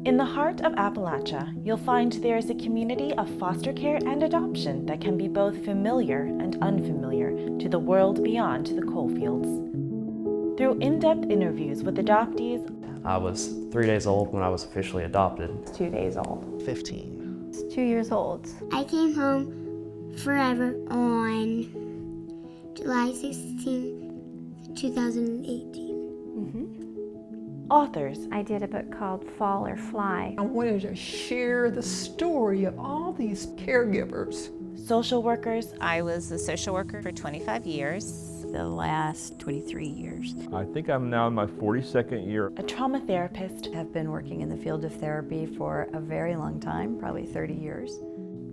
In the heart of Appalachia, you'll find there is a community of foster care and adoption that can be both familiar and unfamiliar to the world beyond the coalfields. Through in-depth interviews with adoptees, I was 3 days old when I was officially adopted. 2 days old. 15. It's 2 years old. I came home forever on July 16, 2018. authors, I did a book called Fall or Fly. I wanted to share the story of all these caregivers. social workers, I was a social worker for 25 years. The last 23 years. I think I'm now in my 42nd year. a trauma therapist, I've been working in the field of therapy for a very long time, probably 30 years.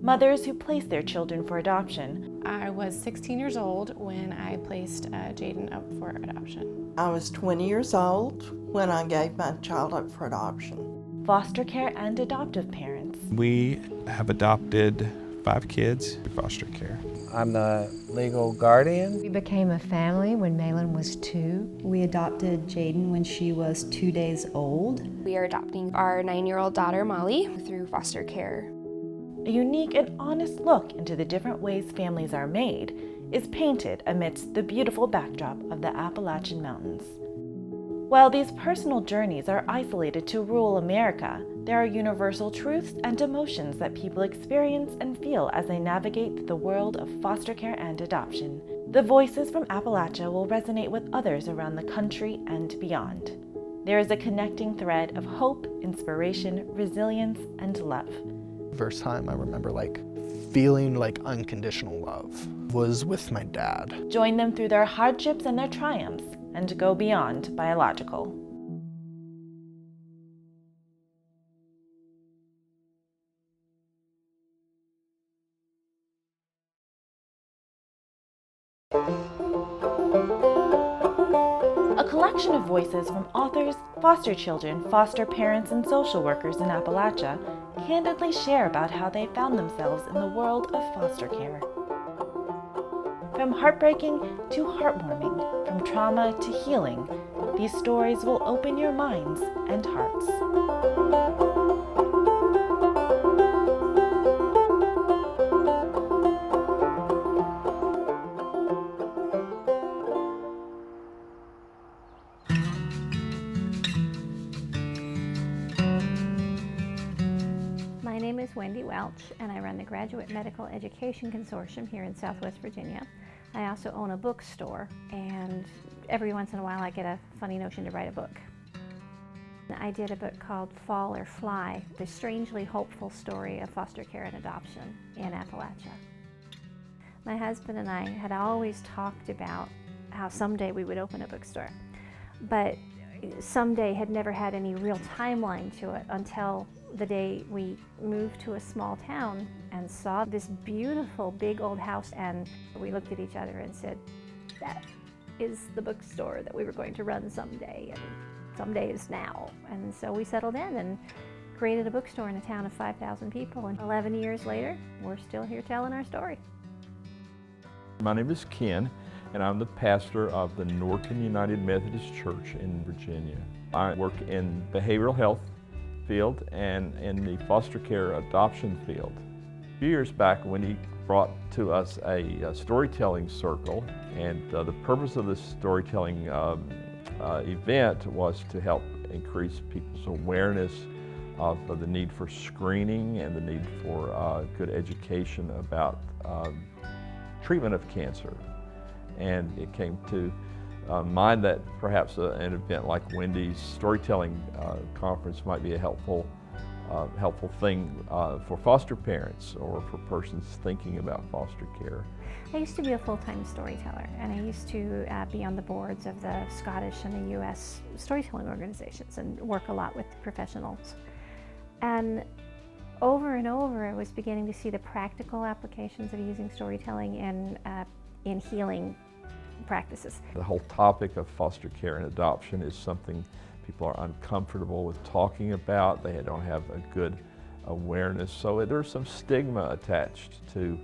mothers who place their children for adoption, I was 16 years old when I placed Jaden up for adoption. I was 20 years old when I gave my child up for adoption. foster care and adoptive parents, We have adopted 5 kids in foster care. I'm the legal guardian. We became a family when Malin was 2. We adopted Jaden when she was 2 days old. We are adopting our 9-year-old daughter, Molly, through foster care. a unique and honest look into the different ways families are made is painted amidst the beautiful backdrop of the Appalachian Mountains. While these personal journeys are isolated to rural America, there are universal truths and emotions that people experience and feel as they navigate the world of foster care and adoption. The voices from Appalachia will resonate with others around the country and beyond. There is a connecting thread of hope, inspiration, resilience, and love. First time I remember feeling unconditional love was with my dad. Join them through their hardships and their triumphs, and go beyond biological. A collection of voices from authors, foster children, foster parents, and social workers in Appalachia candidly share about how they found themselves in the world of foster care. From heartbreaking to heartwarming, from trauma to healing, these stories will open your minds and hearts. My name is Wendy Welch, and I run the Graduate Medical Education Consortium here in Southwest Virginia. I also own a bookstore, and every once in a while I get a funny notion to write a book. I did a book called Fall or Fly, the strangely hopeful story of foster care and adoption in Appalachia. My husband and I had always talked about how someday we would open a bookstore, but someday had never had any real timeline to it until the day we moved to a small town and saw this beautiful big old house, and we looked at each other and said, that is the bookstore that we were going to run someday, and someday is now. And so we settled in and created a bookstore in a town of 5,000 people, and 11 years later, we're still here telling our story. My name is Ken, and I'm the pastor of the Norton United Methodist Church in Virginia. I work in behavioral health field and in the foster care adoption field. A few years back, Wendy brought to us a storytelling circle, and the purpose of this storytelling event was to help increase people's awareness of the need for screening and the need for good education about treatment of cancer. And it came to mind that perhaps an event like Wendy's storytelling conference might be a helpful thing for foster parents or for persons thinking about foster care. I used to be a full-time storyteller, and I used to be on the boards of the Scottish and the US storytelling organizations and work a lot with professionals. And over and over, I was beginning to see the practical applications of using storytelling in healing practices. The whole topic of foster care and adoption is something people are uncomfortable with talking about. They don't have a good awareness, so there's some stigma attached to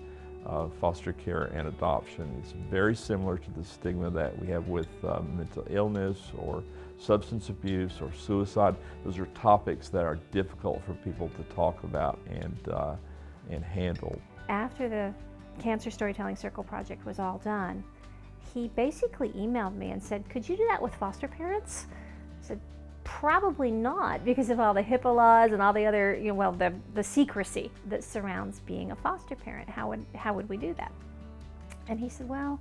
foster care and adoption. It's very similar to the stigma that we have with mental illness or substance abuse or suicide. Those are topics that are difficult for people to talk about and handle. After the Cancer Storytelling Circle project was all done, he basically emailed me and said, could you do that with foster parents? I said, probably not, because of all the HIPAA laws and all the other, the secrecy that surrounds being a foster parent. How would we do that? And he said, well,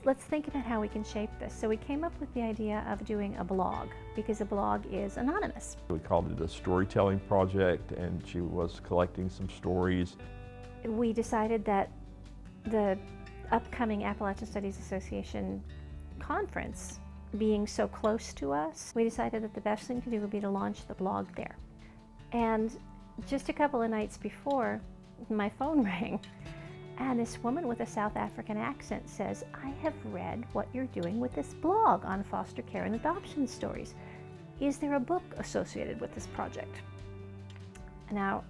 let's think about how we can shape this. So we came up with the idea of doing a blog, because a blog is anonymous. We called it a storytelling project, and she was collecting some stories. We decided that the upcoming Appalachian Studies Association conference being so close to us, we decided that the best thing to do would be to launch the blog there. And just a couple of nights before, my phone rang, and this woman with a South African accent says, I have read what you're doing with this blog on foster care and adoption stories. Is there a book associated with this project? Now,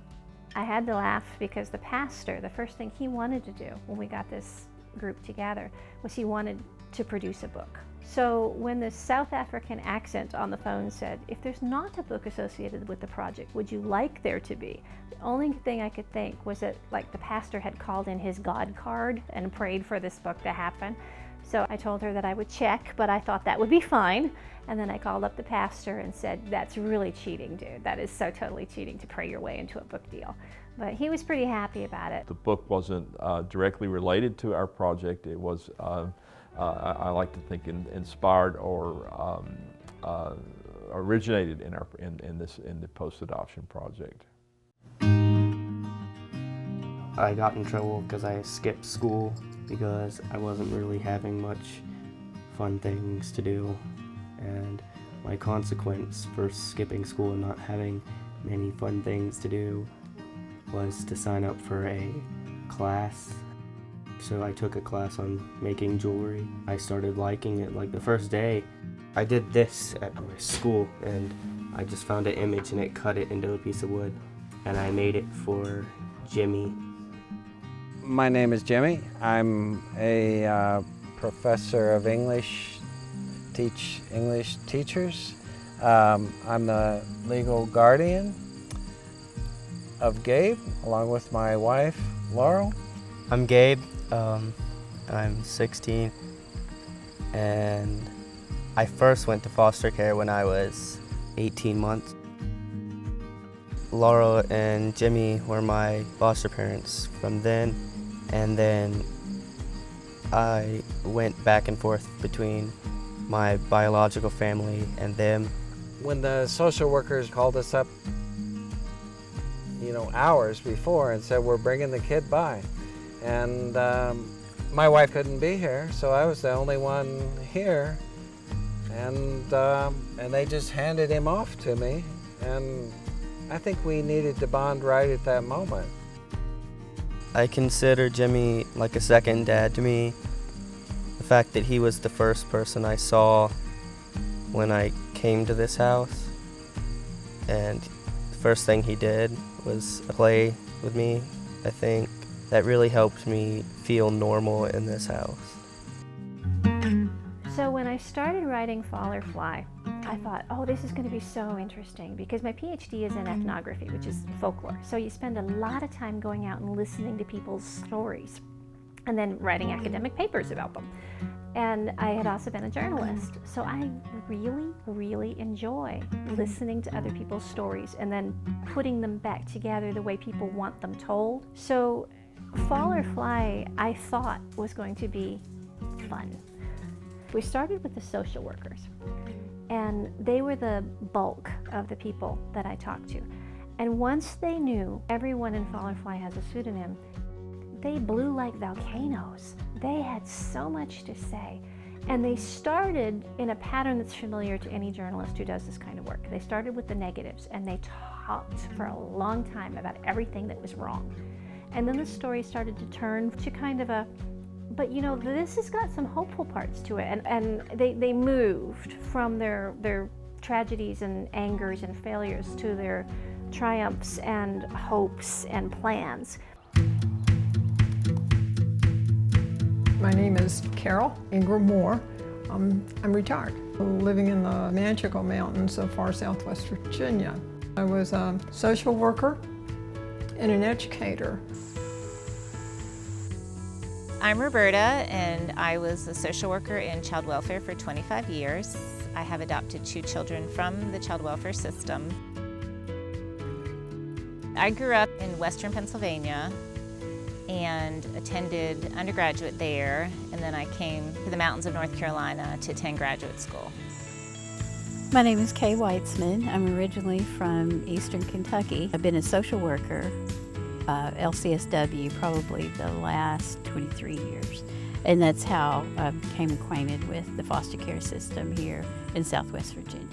I had to laugh because the pastor, the first thing he wanted to do when we got this group together was he wanted to produce a book. So when the South African accent on the phone said, if there's not a book associated with the project, would you like there to be? The only thing I could think was that the pastor had called in his God card and prayed for this book to happen. So I told her that I would check, but I thought that would be fine. And then I called up the pastor and said, that's really cheating, dude. That is so totally cheating to pray your way into a book deal. But he was pretty happy about it. The book wasn't directly related to our project. It was, I like to think, inspired or originated in the post-adoption project. I got in trouble because I skipped school because I wasn't really having much fun things to do, and my consequence for skipping school and not having many fun things to do was to sign up for a class. So I took a class on making jewelry. I started liking it like the first day. I did this at my school, and I just found an image and it cut it into a piece of wood, and I made it for Jimmy. My name is Jimmy. I'm a professor of English, teach English teachers. I'm the legal guardian of Gabe, along with my wife, Laurel. I'm Gabe. I'm 16, and I first went to foster care when I was 18 months. Laurel and Jimmy were my foster parents from then, and then I went back and forth between my biological family and them. When the social workers called us up, hours before and said, we're bringing the kid by. And my wife couldn't be here, so I was the only one here. And they just handed him off to me. And I think we needed to bond right at that moment. I consider Jimmy like a second dad to me. The fact that he was the first person I saw when I came to this house, and the first thing he did was play with me, I think. That really helped me feel normal in this house. So when I started writing Fall or Fly, I thought, oh, this is going to be so interesting, because my PhD is in ethnography, which is folklore. So you spend a lot of time going out and listening to people's stories and then writing academic papers about them. And I had also been a journalist, so I really, really enjoy listening to other people's stories and then putting them back together the way people want them told. So Fall or Fly, I thought, was going to be fun. We started with the social workers, and they were the bulk of the people that I talked to. And once they knew everyone in Fall or Fly has a pseudonym, they blew like volcanoes. They had so much to say. And they started in a pattern that's familiar to any journalist who does this kind of work. They started with the negatives, and they talked for a long time about everything that was wrong. And then the story started to turn to kind of a, but this has got some hopeful parts to it. And they moved from their tragedies and angers and failures to their triumphs and hopes and plans. My name is Carol Ingram Moore. I'm retired, living in the Manchego Mountains of far southwest Virginia. I was a social worker and an educator. I'm Roberta, and I was a social worker in child welfare for 25 years. I have adopted 2 children from the child welfare system. I grew up in Western Pennsylvania and attended undergraduate there, and then I came to the mountains of North Carolina to attend graduate school. My name is Kay Weitzman. I'm originally from Eastern Kentucky. I've been a social worker, LCSW, probably the last 23 years. And that's how I became acquainted with the foster care system here in Southwest Virginia.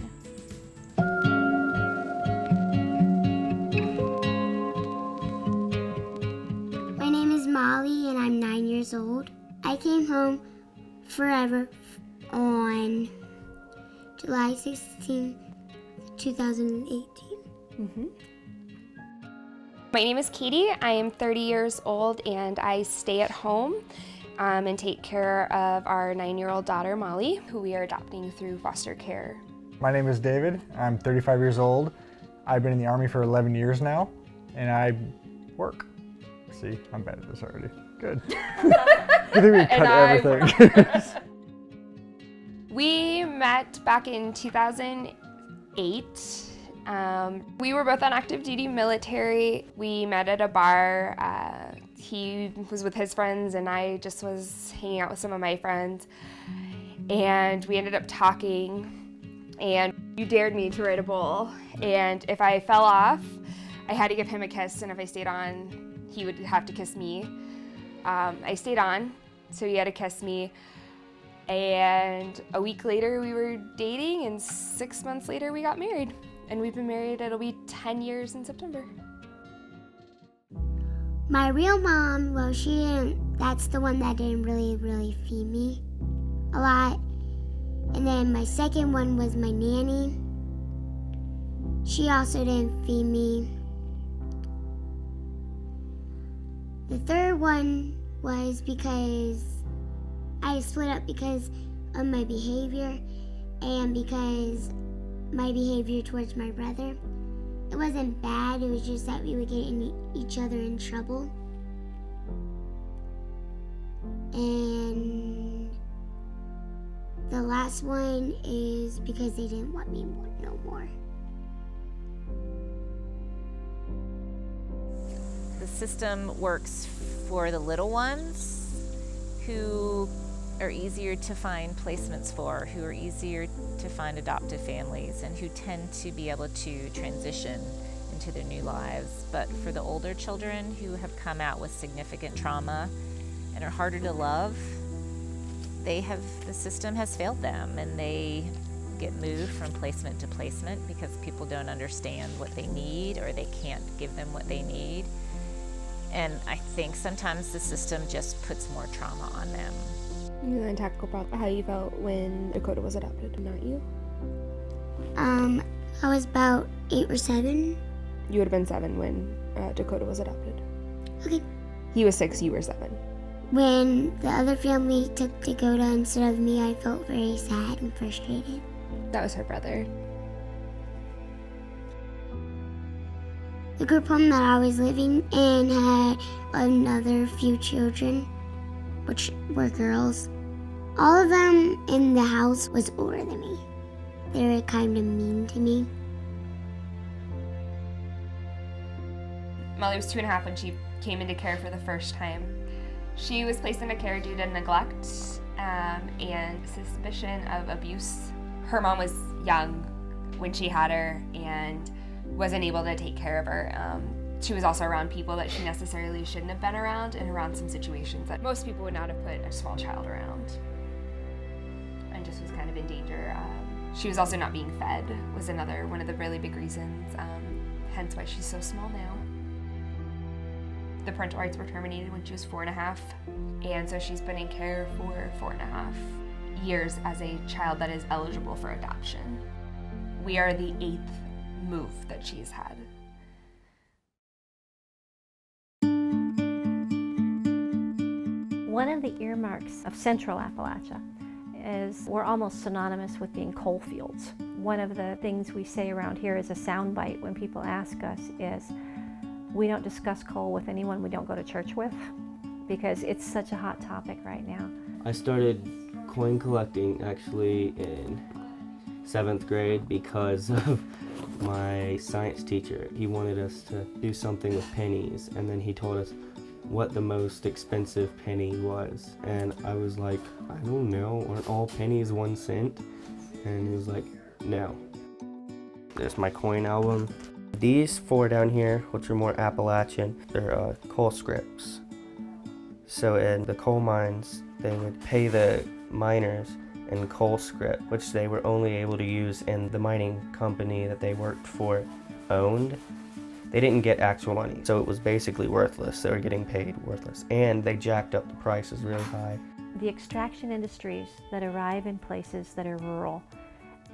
My name is Molly and I'm 9 years old. I came home forever on July 16, 2018. My name is Katie. I am 30 years old and I stay at home and take care of our 9-year-old daughter, Molly, who we are adopting through foster care. My name is David. I'm 35 years old. I've been in the Army for 11 years now, and I work. See, I'm bad at this already. Good. I think we cut everything. We met back in 2008. We were both on active duty military. We met at a bar. He was with his friends and I just was hanging out with some of my friends. And we ended up talking, and you dared me to ride a bull. And if I fell off, I had to give him a kiss, and if I stayed on, he would have to kiss me. I stayed on, so he had to kiss me. And a week later we were dating, and 6 months later we got married. And we've been married, it'll be 10 years in September. My real mom, well, that's the one that didn't really feed me a lot. And then my second one was my nanny. She also didn't feed me. The third one was because I split up because of my behavior and because my behavior towards my brother. It wasn't bad, it was just that we would get each other in trouble. And the last one is because they didn't want me no more. The system works for the little ones who are easier to find placements for, who are easier to find adoptive families, and who tend to be able to transition into their new lives. But for the older children who have come out with significant trauma and are harder to love, the system has failed them, and they get moved from placement to placement because people don't understand what they need or they can't give them what they need. And I think sometimes the system just puts more trauma on them. You want to talk about how you felt when Dakota was adopted, not you? I was about 8 or 7. You would have been 7 when Dakota was adopted. Okay. He was 6, you were 7. When the other family took Dakota instead of me, I felt very sad and frustrated. That was her brother. The group home that I was living in had another few children, which were girls. All of them in the house was older than me. They were kind of mean to me. Molly was 2.5 when she came into care for the first time. She was placed into care due to neglect and suspicion of abuse. Her mom was young when she had her and wasn't able to take care of her. She was also around people that she necessarily shouldn't have been around, and around some situations that most people would not have put a small child around, and just was kind of in danger. She was also not being fed, was another one of the really big reasons, hence why she's so small now. The parental rights were terminated when she was 4.5, and so she's been in care for 4.5 years as a child that is eligible for adoption. We are the 8th move that she's had. One of the earmarks of Central Appalachia is we're almost synonymous with being coal fields. One of the things we say around here is a soundbite when people ask us is, we don't discuss coal with anyone we don't go to church with, because it's such a hot topic right now. I started coin collecting actually in 7th grade because of my science teacher. He wanted us to do something with pennies, and then he told us what the most expensive penny was. And I was like, I don't know, aren't all pennies 1 cent? And he was like, no. There's my coin album. These 4 down here, which are more Appalachian, they're coal scripts. So in the coal mines, they would pay the miners in coal script, which they were only able to use in the mining company that they worked for owned. They didn't get actual money, so it was basically worthless. They were getting paid worthless, and they jacked up the prices really high. The extraction industries that arrive in places that are rural,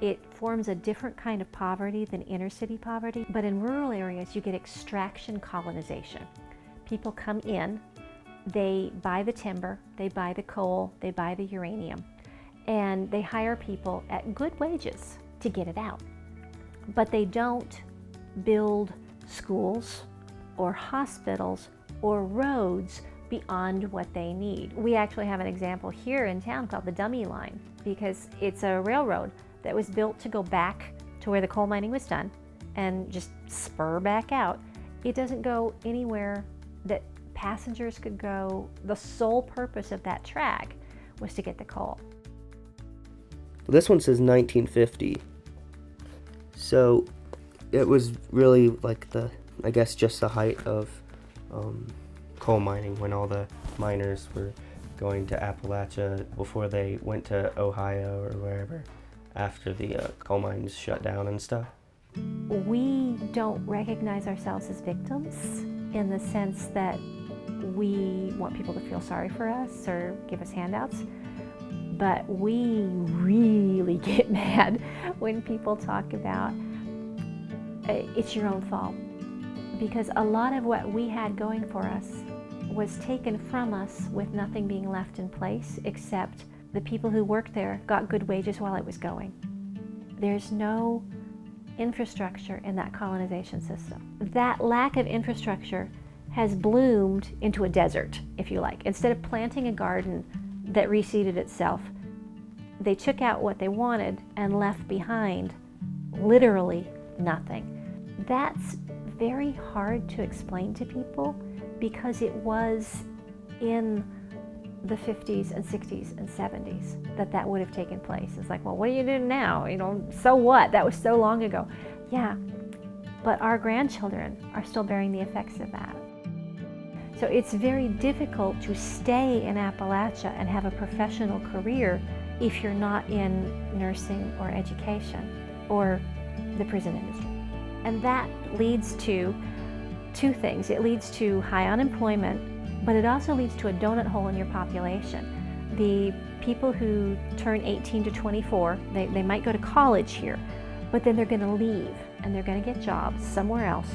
it forms a different kind of poverty than inner city poverty, but in rural areas you get extraction colonization. People come in, they buy the timber, they buy the coal, they buy the uranium, and they hire people at good wages to get it out. But they don't build schools or hospitals or roads beyond what they need. We actually have an example here in town called the Dummy Line, because it's a railroad that was built to go back to where the coal mining was done and just spur back out. It doesn't go anywhere that passengers could go. The sole purpose of that track was to get the coal. This one says 1950. So it was really like I guess just the height of coal mining, when all the miners were going to Appalachia before they went to Ohio or wherever after the coal mines shut down and stuff. We don't recognize ourselves as victims in the sense that we want people to feel sorry for us or give us handouts, but we really get mad when people talk about it's your own fault, because a lot of what we had going for us was taken from us with nothing being left in place except the people who worked there got good wages while it was going. There's no infrastructure in that colonization system. That lack of infrastructure has bloomed into a desert, if you like. Instead of planting a garden that reseeded itself, they took out what they wanted and left behind literally nothing. That's very hard to explain to people because it was in the 50s and 60s and 70s that would have taken place. It's like, well, what are you doing now? You know, so what? That was so long ago. Yeah, but our grandchildren are still bearing the effects of that. So it's very difficult to stay in Appalachia and have a professional career if you're not in nursing or education or the prison industry. And that leads to 2 things. It leads to high unemployment, but it also leads to a donut hole in your population. The people who turn 18 to 24, they might go to college here, but then they're going to leave and they're going to get jobs somewhere else.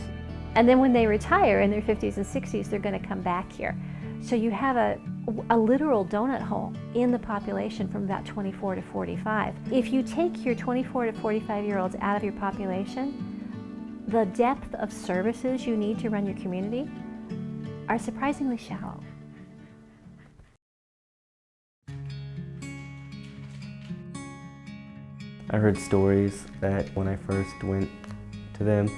And then when they retire in their 50s and 60s, they're going to come back here. So you have a literal donut hole in the population from about 24 to 45. If you take your 24 to 45-year-olds out of your population, the depth of services you need to run your community are surprisingly shallow. I heard stories that when I first went to them,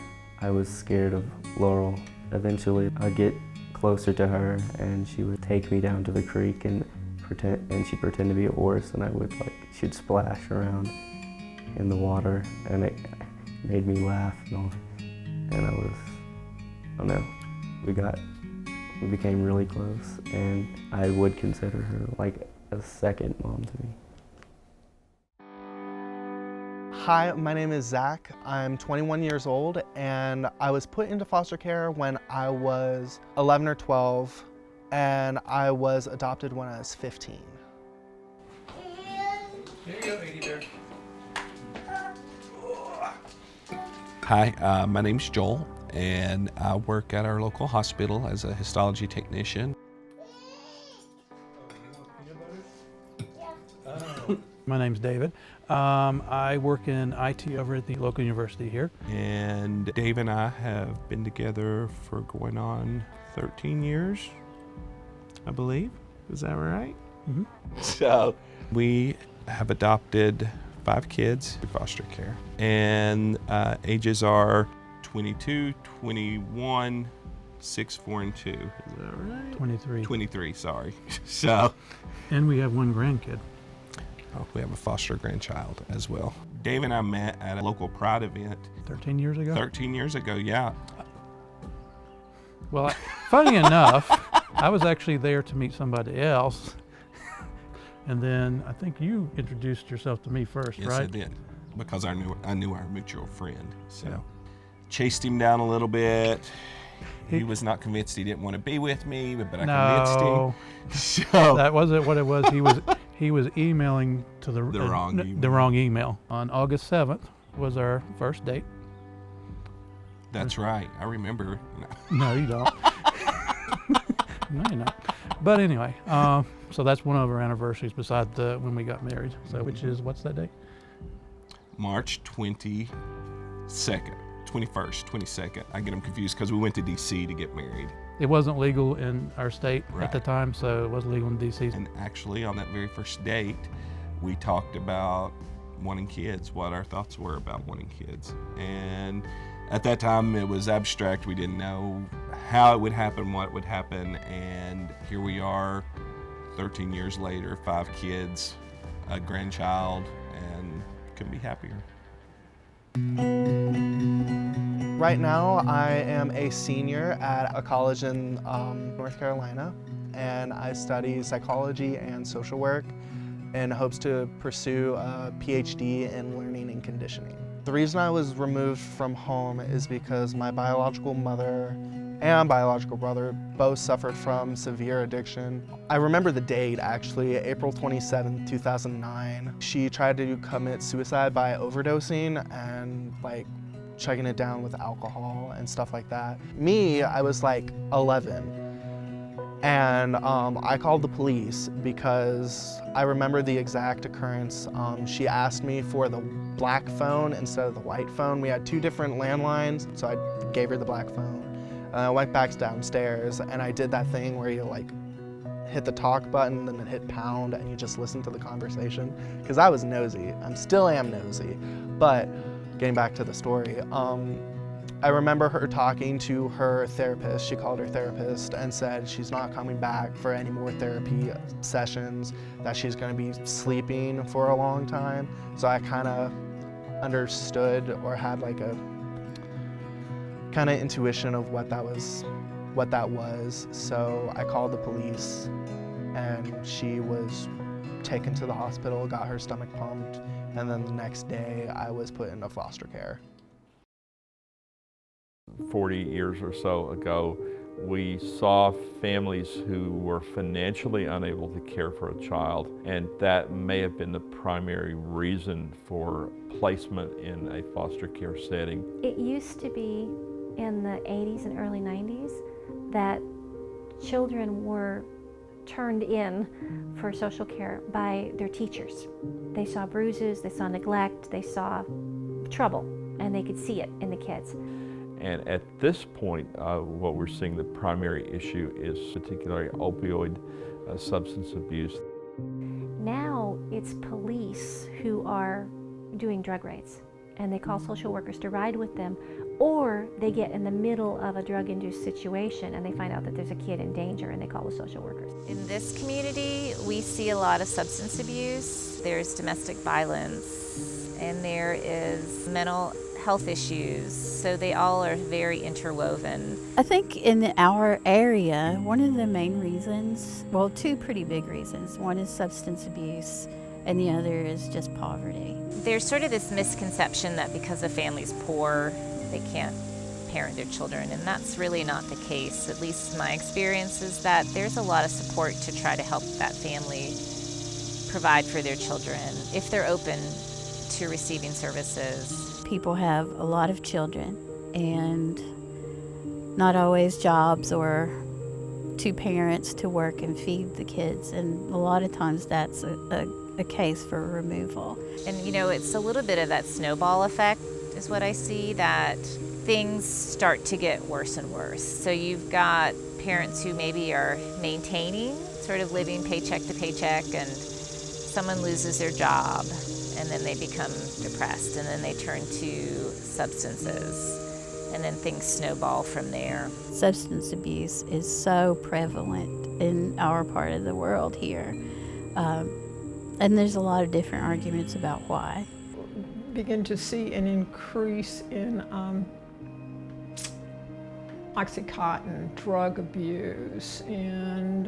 I was scared of Laurel. Eventually, I'd get closer to her and she would take me down to the creek and she'd pretend to be a horse, and she'd splash around in the water, and it made me laugh and all. And I don't know, we became really close, and I would consider her like a second mom to me. Hi, my name is Zach. I'm 21 years old, and I was put into foster care when I was 11 or 12, and I was adopted when I was 15. Here you go, baby bear. Hi, my name's Joel, and I work at our local hospital as a histology technician. My name's David. I work in IT over at the local university here. And Dave and I have been together for going on 13 years, I believe. Is that right? Mm-hmm. So we have adopted 5 kids through foster care. And ages are 22, 21, 6, 4, and 2. Is that right? 23. 23, sorry. So. And we have 1 grandkid. Oh, we have a foster grandchild as well. Dave and I met at a local Pride event. 13 years ago? 13 years ago, yeah. Well, funny enough, I was actually there to meet somebody else. And then I think you introduced yourself to me first, yes, right? Yes, I did. Because I knew our mutual friend. So yeah. Chased him down a little bit. He was not convinced he didn't want to be with me, but I convinced him. So that wasn't what it was. He was emailing to the wrong email. On August 7th was our first date. That's right. I remember. No, you don't. No, you're not. But anyway, so that's one of our anniversaries besides when we got married. So what's that date? March 22nd. 21st, 22nd. I get them confused because we went to D.C. to get married. It wasn't legal in our state at the time, so it wasn't legal in D.C. And actually, on that very first date, we talked about wanting kids, what our thoughts were about wanting kids. And at that time, it was abstract. We didn't know how it would happen, what would happen, and here we are 13 years later, 5 kids, a grandchild, and couldn't be happier. Right now, I am a senior at a college in North Carolina, and I study psychology and social work in hopes to pursue a PhD in learning and conditioning. The reason I was removed from home is because my biological mother and biological brother both suffered from severe addiction. I remember the date, actually, April 27, 2009. She tried to commit suicide by overdosing and chugging it down with alcohol and stuff like that. Me, I was 11, and I called the police because I remember the exact occurrence. She asked me for the black phone instead of the white phone. We had 2 different landlines, so I gave her the black phone. I went back downstairs and I did that thing where you hit the talk button and then hit pound and you just listen to the conversation. Because I was nosy, I still am nosy. But getting back to the story, I remember her talking to her therapist. She called her therapist and said she's not coming back for any more therapy sessions, that she's going to be sleeping for a long time. So I kind of understood or had a kind of intuition of what that was. So I called the police and she was taken to the hospital, got her stomach pumped, and then the next day I was put into foster care. 40 years or so ago, we saw families who were financially unable to care for a child, and that may have been the primary reason for placement in a foster care setting. It used to be in the 80s and early 90s that children were turned in for social care by their teachers. They saw bruises, they saw neglect, they saw trouble, and they could see it in the kids. And at this point, what we're seeing, the primary issue is particularly opioid substance abuse. Now it's police who are doing drug raids, and they call social workers to ride with them, or they get in the middle of a drug-induced situation and they find out that there's a kid in danger and they call the social workers. In this community, we see a lot of substance abuse, there's domestic violence, and there is mental health issues, so they all are very interwoven. I think in our area, one of the main reasons, well, 2 pretty big reasons. One is substance abuse and the other is just poverty. There's sort of this misconception that because a family's poor, they can't parent their children, and that's really not the case. At least my experience is that there's a lot of support to try to help that family provide for their children if they're open to receiving services. People have a lot of children and not always jobs or 2 parents to work and feed the kids, and a lot of times that's a a case for removal. And you know, it's a little bit of that snowball effect is what I see, that things start to get worse and worse. So you've got parents who maybe are maintaining, sort of living paycheck to paycheck, and someone loses their job and then they become depressed and then they turn to substances and then things snowball from there. Substance abuse is so prevalent in our part of the world here. And there's a lot of different arguments about why. Begin to see an increase in Oxycontin, drug abuse, and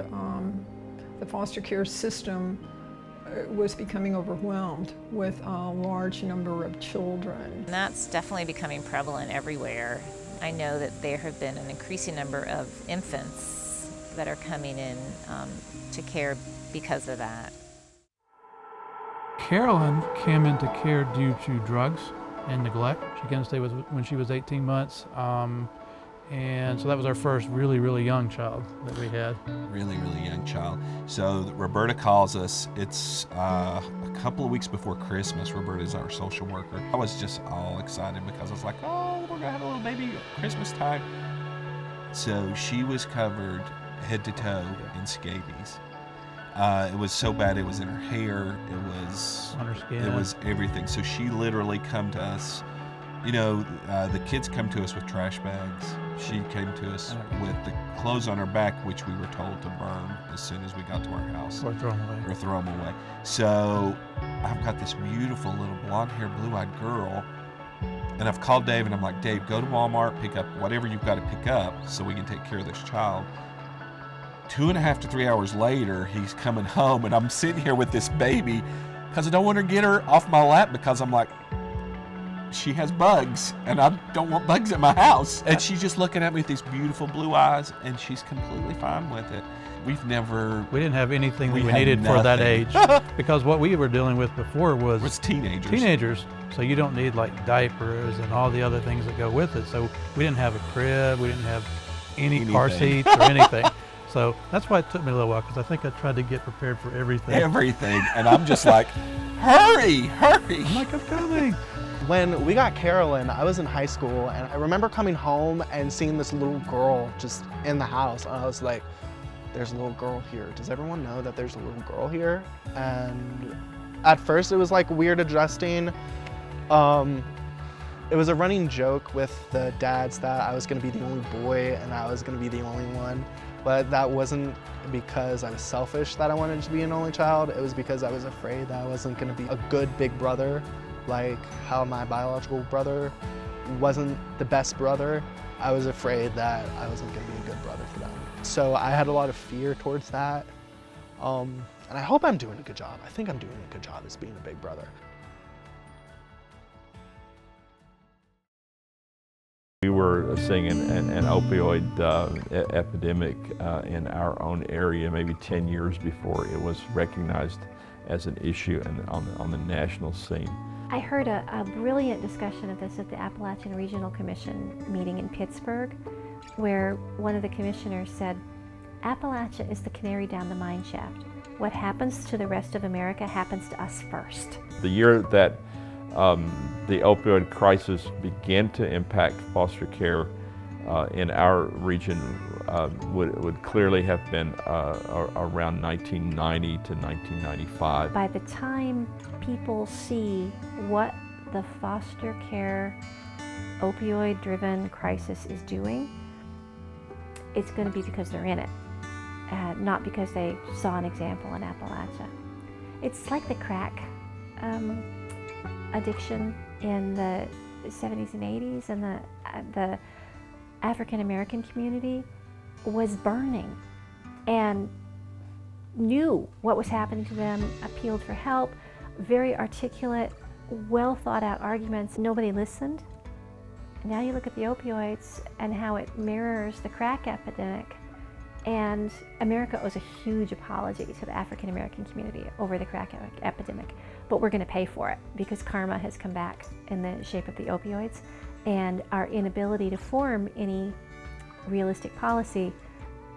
the foster care system was becoming overwhelmed with a large number of children. And that's definitely becoming prevalent everywhere. I know that there have been an increasing number of infants that are coming in to care because of that. Carolyn came into care due to drugs and neglect. She came to stay with when she was 18 months. And so that was our first really, really young child that we had. Really, really young child. So Roberta calls us. It's a couple of weeks before Christmas. Roberta's our social worker. I was just all excited because I was like, oh, we're gonna have a little baby Christmas time. So she was covered head to toe in scabies. It was so bad. It was in her hair. It was on her skin. It was everything. So she literally come to us. You know, the kids come to us with trash bags. She came to us with the clothes on her back, which we were told to burn as soon as we got to our house. Or throw them away. Or throw them away. So I've got this beautiful little blonde-haired, blue-eyed girl, and I've called Dave, and I'm like, Dave, go to Walmart, pick up whatever you've got to pick up so we can take care of this child. 2.5 to 3 hours later, he's coming home, and I'm sitting here with this baby because I don't want to get her off my lap because I'm like, she has bugs, and I don't want bugs at my house. And she's just looking at me with these beautiful blue eyes, and she's completely fine with it. We didn't have anything that we needed for that age, because what we were dealing with before was teenagers. So you don't need like diapers and all the other things that go with it. So we didn't have a crib, we didn't have any car seats or anything. So that's why it took me a little while, because I think I tried to get prepared for everything. Everything, and I'm just like, hurry, hurry. I'm like, I'm coming. When we got Carolyn, I was in high school, and I remember coming home and seeing this little girl just in the house, and I was like, there's a little girl here. Does everyone know that there's a little girl here? And at first it was like weird adjusting. It was a running joke with the dads that I was gonna be the only boy and I was gonna be the only one. But that wasn't because I was selfish that I wanted to be an only child. It was because I was afraid that I wasn't gonna be a good big brother, like how my biological brother wasn't the best brother. I was afraid that I wasn't gonna be a good brother for them. So I had a lot of fear towards that. And I hope I'm doing a good job. I think I'm doing a good job as being a big brother. We were seeing an opioid epidemic in our own area maybe 10 years before it was recognized as an issue on the national scene. I heard a brilliant discussion of this at the Appalachian Regional Commission meeting in Pittsburgh, where one of the commissioners said, Appalachia is the canary down the mine shaft. What happens to the rest of America happens to us first. The year that the opioid crisis began to impact foster care in our region would clearly have been around 1990 to 1995. By the time people see what the foster care opioid-driven crisis is doing, it's going to be because they're in it, not because they saw an example in Appalachia. It's like the crack addiction in the 70s and 80s, and the African American community was burning and knew what was happening to them, appealed for help, very articulate, well thought out arguments. Nobody listened. Now you look at the opioids and how it mirrors the crack epidemic, and America owes a huge apology to the African American community over the crack epidemic, but we're going to pay for it because karma has come back in the shape of the opioids, and our inability to form any realistic policy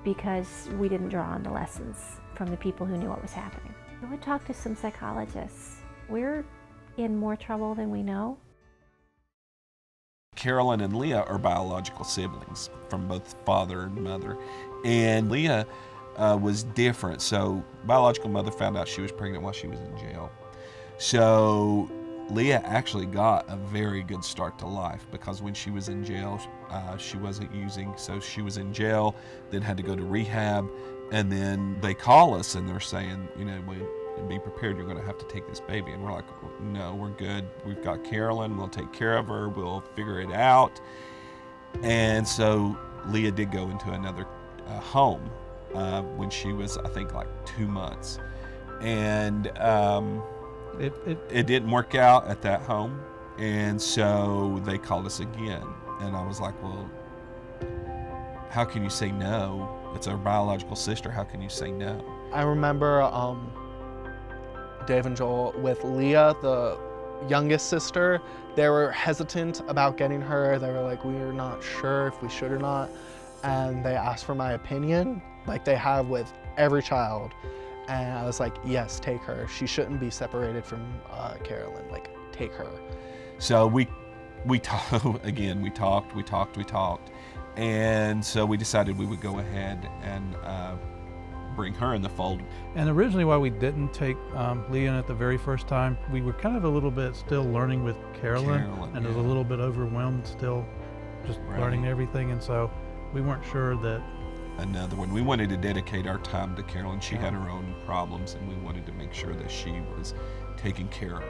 because we didn't draw on the lessons from the people who knew what was happening. I would talk to some psychologists. We're in more trouble than we know. Carolyn and Leah are biological siblings from both father and mother. And Leah was different. So biological mother found out she was pregnant while she was in jail. So Leah actually got a very good start to life because when she was in jail, she wasn't using, so she was in jail, then had to go to rehab, and then they call us and they're saying, you know, be prepared, you're going to have to take this baby. And we're like, no, we're good. We've got Carolyn, we'll take care of her, we'll figure it out. And so Leah did go into another home when she was, I think, like 2 months. And it didn't work out at that home. And so they called us again. And I was like, well, how can you say no? It's our biological sister, how can you say no? I remember Dave and Joel with Leah, the youngest sister. They were hesitant about getting her. They were like, we are not sure if we should or not. And they asked for my opinion, like they have with every child. And I was like, yes, take her. She shouldn't be separated from Carolyn, like take her. So we talked, again, we talked. And so we decided we would go ahead and bring her in the fold. And originally why we didn't take Leah in at the very first time, we were kind of a little bit still learning with Carolyn and was a little bit overwhelmed still, just learning everything. And so we weren't sure that. Another one, we wanted to dedicate our time to Carolyn. She had her own problems and we wanted to make sure that she was taken care of.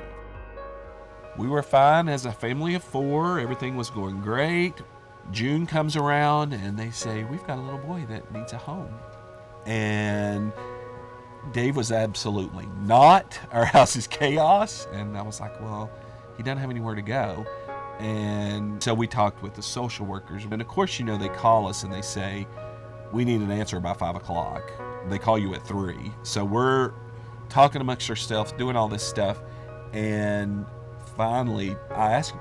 We were fine as a family of 4, everything was going great. June comes around and they say, we've got a little boy that needs a home. And Dave was absolutely not. Our house is chaos. And I was like, well, he doesn't have anywhere to go. And so we talked with the social workers. And of course, you know, they call us and they say, we need an answer by 5 o'clock. They call you at 3. So we're talking amongst ourselves, doing all this stuff. And finally, I asked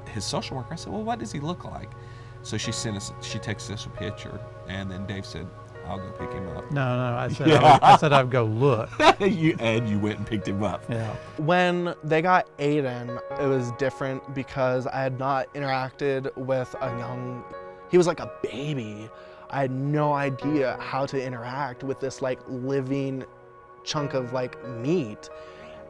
his social worker, I said, well, what does he look like? So she texted us a picture. And then Dave said, I'll go pick him up. No, I said I'd go look. You went and picked him up. Yeah. When they got Aiden, it was different because I had not interacted with he was like a baby. I had no idea how to interact with this like living chunk of like meat.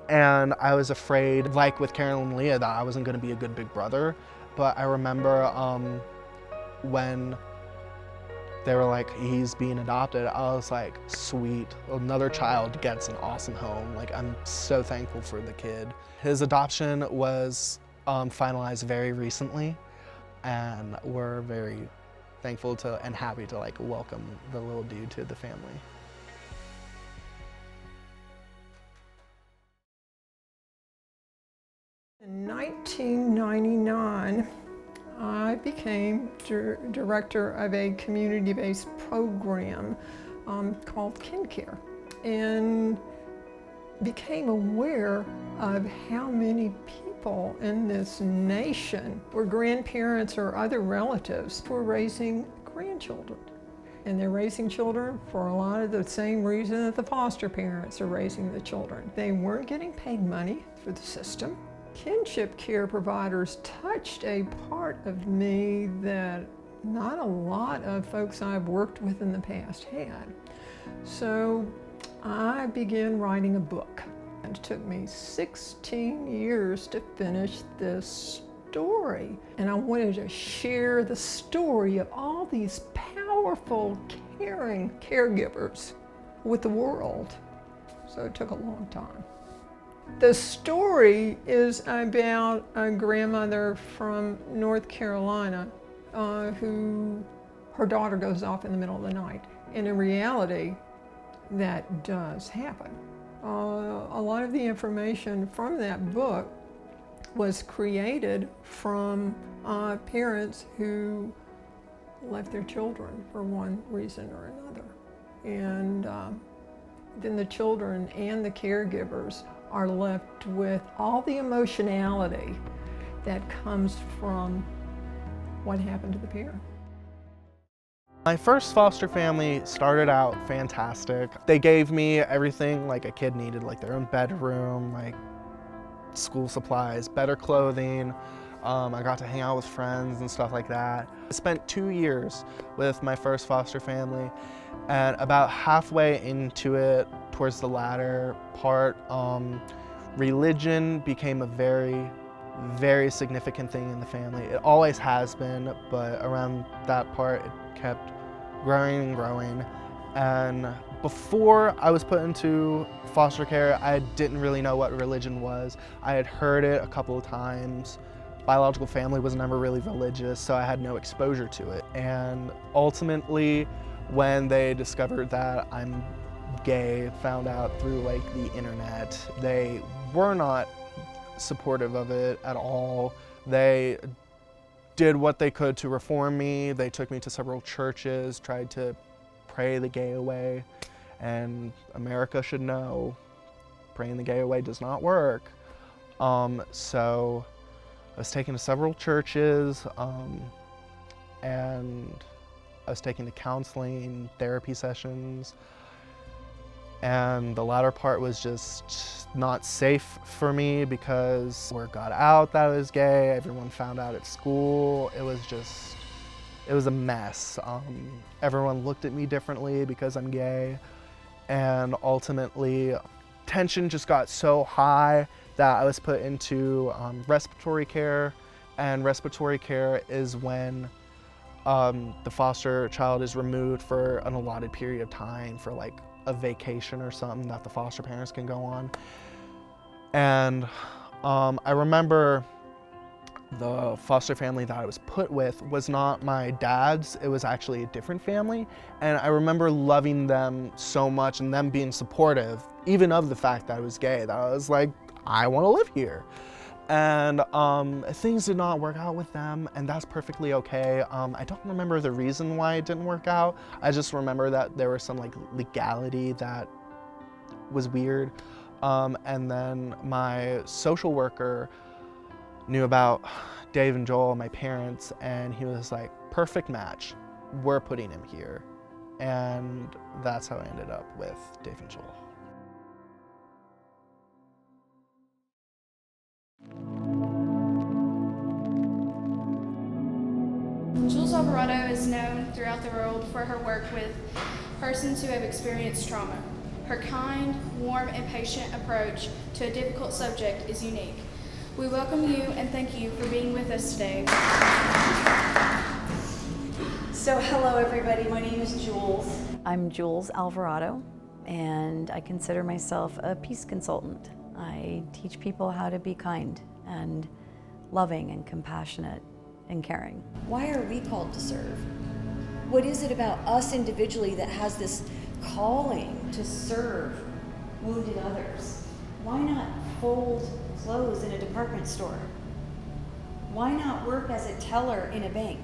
And I was afraid, like with Carolyn and Leah, that I wasn't gonna be a good big brother. But I remember when they were like, he's being adopted, I was like, sweet, another child gets an awesome home. Like, I'm so thankful for the kid. His adoption was finalized very recently, and we're very thankful and happy to like welcome the little dude to the family. In 1999, I became director of a community-based program called Kinship, and became aware of how many people in this nation, or grandparents or other relatives, were raising grandchildren. And they're raising children for a lot of the same reason that the foster parents are raising the children. They weren't getting paid money for the system. Kinship care providers touched a part of me that not a lot of folks I've worked with in the past had. So I began writing a book. It took me 16 years to finish this story. And I wanted to share the story of all these powerful, caring caregivers with the world. So it took a long time. The story is about a grandmother from North Carolina who her daughter goes off in the middle of the night. And in reality, that does happen. A lot of the information from that book was created from parents who left their children for one reason or another. And then the children and the caregivers are left with all the emotionality that comes from what happened to the parent. My first foster family started out fantastic. They gave me everything like a kid needed, like their own bedroom, like school supplies, better clothing. I got to hang out with friends and stuff like that. I spent 2 years with my first foster family, and about halfway into it, towards the latter part, religion became a very, very significant thing in the family. It always has been, but around that part, it kept growing and growing. And before I was put into foster care, I didn't really know what religion was. I had heard it a couple of times. Biological family was never really religious, so I had no exposure to it. And ultimately, when they discovered that I'm gay, found out through like the internet, they were not supportive of it at all. They did what they could to reform me. They took me to several churches, tried to pray the gay away, and America should know praying the gay away does not work. So I was taken to several churches, and I was taken to counseling, therapy sessions, and the latter part was just not safe for me because word got out that I was gay, everyone found out at school. It was a mess. Everyone looked at me differently because I'm gay, and ultimately tension just got so high that I was put into respiratory care, and respiratory care is when the foster child is removed for an allotted period of time for like a vacation or something that the foster parents can go on. And I remember the foster family that I was put with was not my dad's, it was actually a different family. And I remember loving them so much and them being supportive, even of the fact that I was gay, that I was like, I want to live here. And things did not work out with them, and that's perfectly okay. I don't remember the reason why it didn't work out. I just remember that there was some like legality that was weird. And then my social worker knew about Dave and Joel, my parents, and he was like, perfect match. We're putting him here. And that's how I ended up with Dave and Joel. Jules Alvarado is known throughout the world for her work with persons who have experienced trauma. Her kind, warm, and patient approach to a difficult subject is unique. We welcome you and thank you for being with us today. So hello everybody, my name is Jules. I'm Jules Alvarado, and I consider myself a peace consultant. I teach people how to be kind and loving and compassionate and caring. Why are we called to serve? What is it about us individually that has this calling to serve wounded others? Why not fold clothes in a department store? Why not work as a teller in a bank?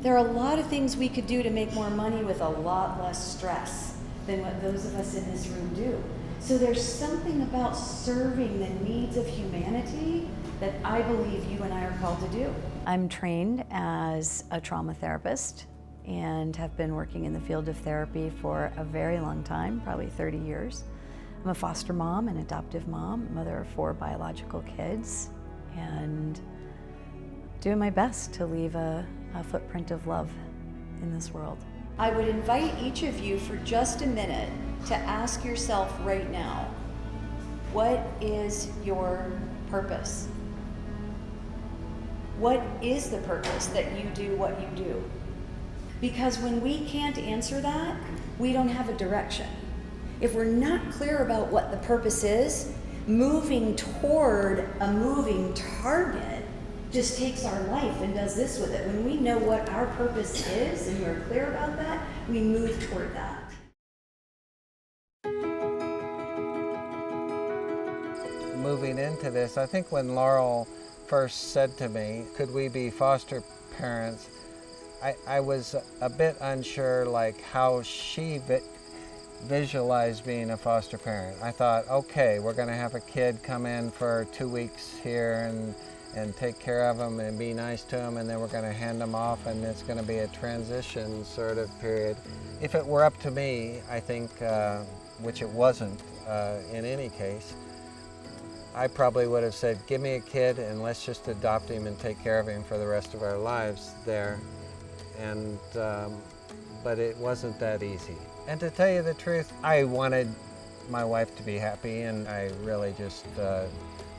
There are a lot of things we could do to make more money with a lot less stress than what those of us in this room do. So there's something about serving the needs of humanity that I believe you and I are called to do. I'm trained as a trauma therapist and have been working in the field of therapy for a very long time, probably 30 years. I'm a foster mom, an adoptive mom, mother of 4 biological kids, and doing my best to leave a footprint of love in this world. I would invite each of you for just a minute to ask yourself right now, what is your purpose? What is the purpose that you do what you do? Because when we can't answer that, we don't have a direction. If we're not clear about what the purpose is, moving toward a moving target just takes our life and does this with it. When we know what our purpose is and we're clear about that, we move toward that. Moving into this, I think when Laurel first said to me, could we be foster parents, I was a bit unsure like how she visualized being a foster parent. I thought, okay, we're gonna have a kid come in for 2 weeks here and take care of them and be nice to them, and then we're going to hand them off, and it's going to be a transition sort of period. If it were up to me, I think, which it wasn't in any case, I probably would have said, give me a kid and let's just adopt him and take care of him for the rest of our lives there. And, but it wasn't that easy. And to tell you the truth, I wanted my wife to be happy, and I really just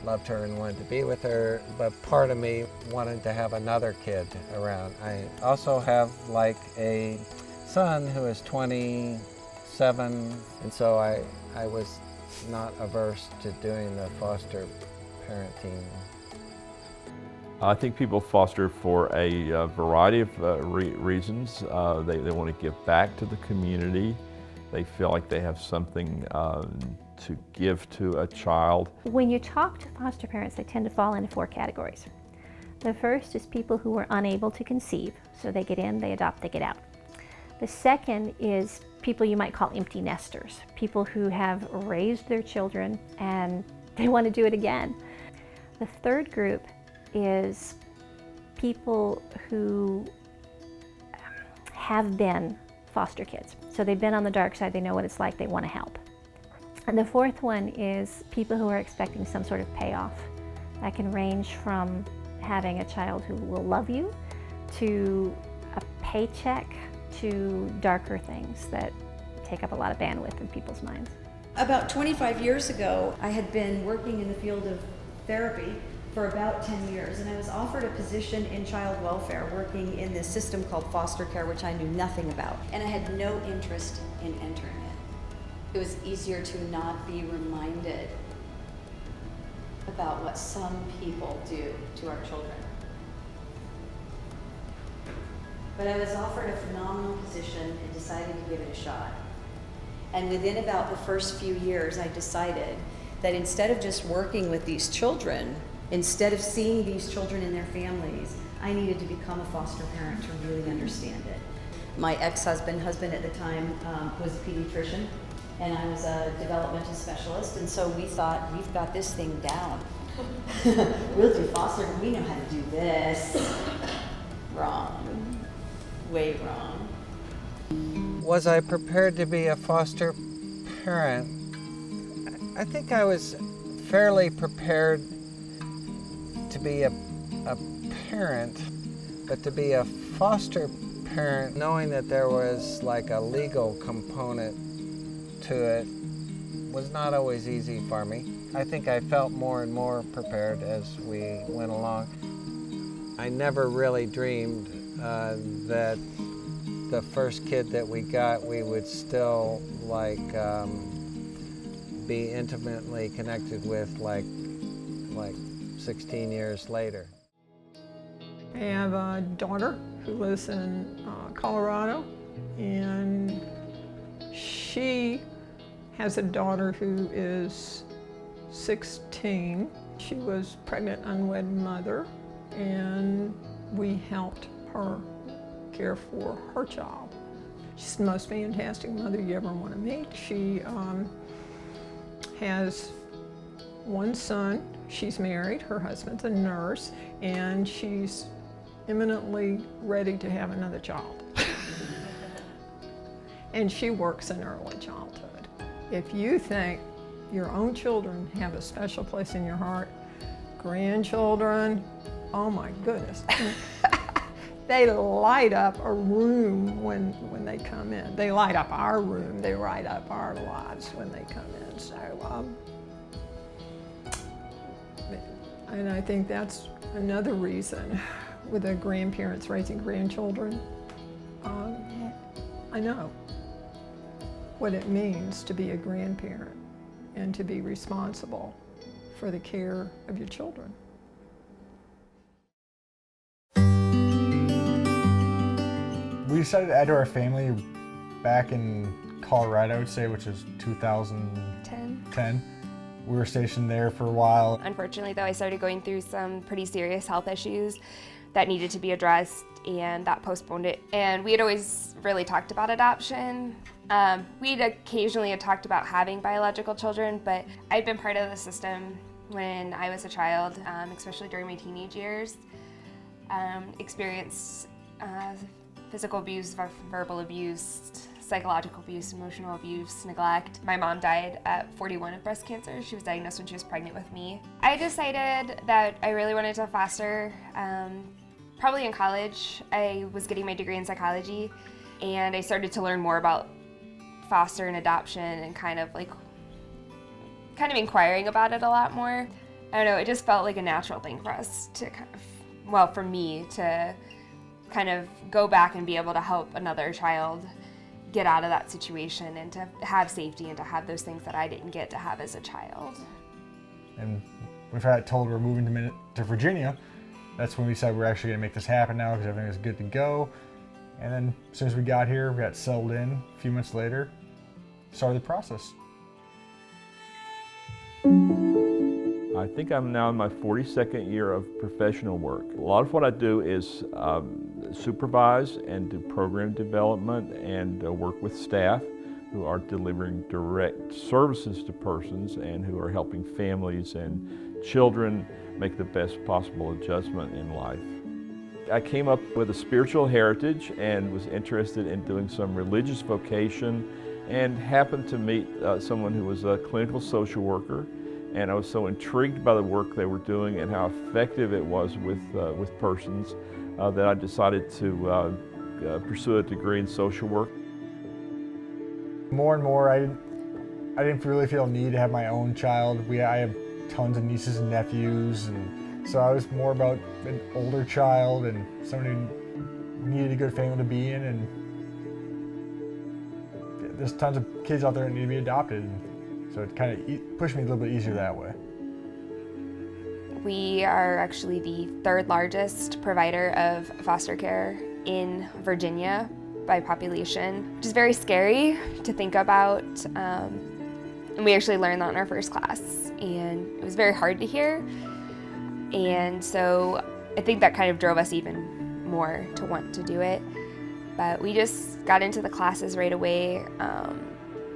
loved her and wanted to be with her, but part of me wanted to have another kid around. I also have like a son who is 27, and so I was not averse to doing the foster parenting. I think people foster for a variety of reasons. They want to give back to the community. They feel like they have something to give to a child. When you talk to foster parents, they tend to fall into 4 categories. The first is people who are unable to conceive, so they get in, they adopt, they get out. The second is people you might call empty nesters, people who have raised their children and they want to do it again. The third group is people who have been foster kids. So they've been on the dark side, they know what it's like, they want to help. And the fourth one is people who are expecting some sort of payoff. That can range from having a child who will love you, to a paycheck, to darker things that take up a lot of bandwidth in people's minds. About 25 years ago, I had been working in the field of therapy for about 10 years, and I was offered a position in child welfare working in this system called foster care, which I knew nothing about, and I had no interest in entering it. It was easier to not be reminded about what some people do to our children. But I was offered a phenomenal position and decided to give it a shot. And within about the first few years, I decided that instead of just working with these children, instead of seeing these children and their families, I needed to become a foster parent to really understand it. My ex-husband at the time was a pediatrician, and I was a developmental specialist, and so we thought, we've got this thing down. We'll do foster, we know how to do this. Wrong, way wrong. Was I prepared to be a foster parent? I think I was fairly prepared to be a parent, but to be a foster parent, knowing that there was like a legal component to it, was not always easy for me. I think I felt more and more prepared as we went along. I never really dreamed that the first kid that we got, we would still like be intimately connected with like 16 years later. I have a daughter who lives in Colorado, and she has a daughter who is 16. She was pregnant, unwed mother, and we helped her care for her child. She's the most fantastic mother you ever want to meet. She has one son. She's married. Her husband's a nurse, and she's imminently ready to have another child. And she works in early childhood. If you think your own children have a special place in your heart, grandchildren, oh my goodness. They light up a room when they come in. They light up our room. They light up our lives when they come in. So, and I think that's another reason with the grandparents raising grandchildren. I know what it means to be a grandparent and to be responsible for the care of your children. We decided to add to our family back in Colorado, I would say, which is 2010. We were stationed there for a while. Unfortunately, though, I started going through some pretty serious health issues that needed to be addressed, and that postponed it. And we had always really talked about adoption. We'd occasionally had talked about having biological children, but I'd been part of the system When I was a child, especially during my teenage years, experienced physical abuse, verbal abuse, psychological abuse, emotional abuse, neglect. My mom died at 41 of breast cancer. She was diagnosed when she was pregnant with me. I decided that I really wanted to foster. Probably in college, I was getting my degree in psychology, and I started to learn more about foster and adoption and kind of inquiring about it a lot more. I don't know, it just felt like a natural thing for us to for me to kind of go back and be able to help another child get out of that situation and to have safety and to have those things that I didn't get to have as a child. And we've had told we're moving to Virginia. That's when we said we're actually going to make this happen now because everything was good to go. And then as soon as we got here, we got settled in. A few months later, started the process. I think I'm now in my 42nd year of professional work. A lot of what I do is supervise and do program development and work with staff who are delivering direct services to persons and who are helping families and children make the best possible adjustment in life. I came up with a spiritual heritage and was interested in doing some religious vocation and happened to meet someone who was a clinical social worker, and I was so intrigued by the work they were doing and how effective it was with persons that I decided to pursue a degree in social work. More and more, I didn't really feel a need to have my own child. I have tons of nieces and nephews, and so I was more about an older child and someone who needed a good family to be in, and there's tons of kids out there that need to be adopted, and so it kind of pushed me a little bit easier that way. We are actually the third largest provider of foster care in Virginia by population, which is very scary to think about. And we actually learned that in our first class, and it was very hard to hear. And so I think that kind of drove us even more to want to do it. But we just got into the classes right away.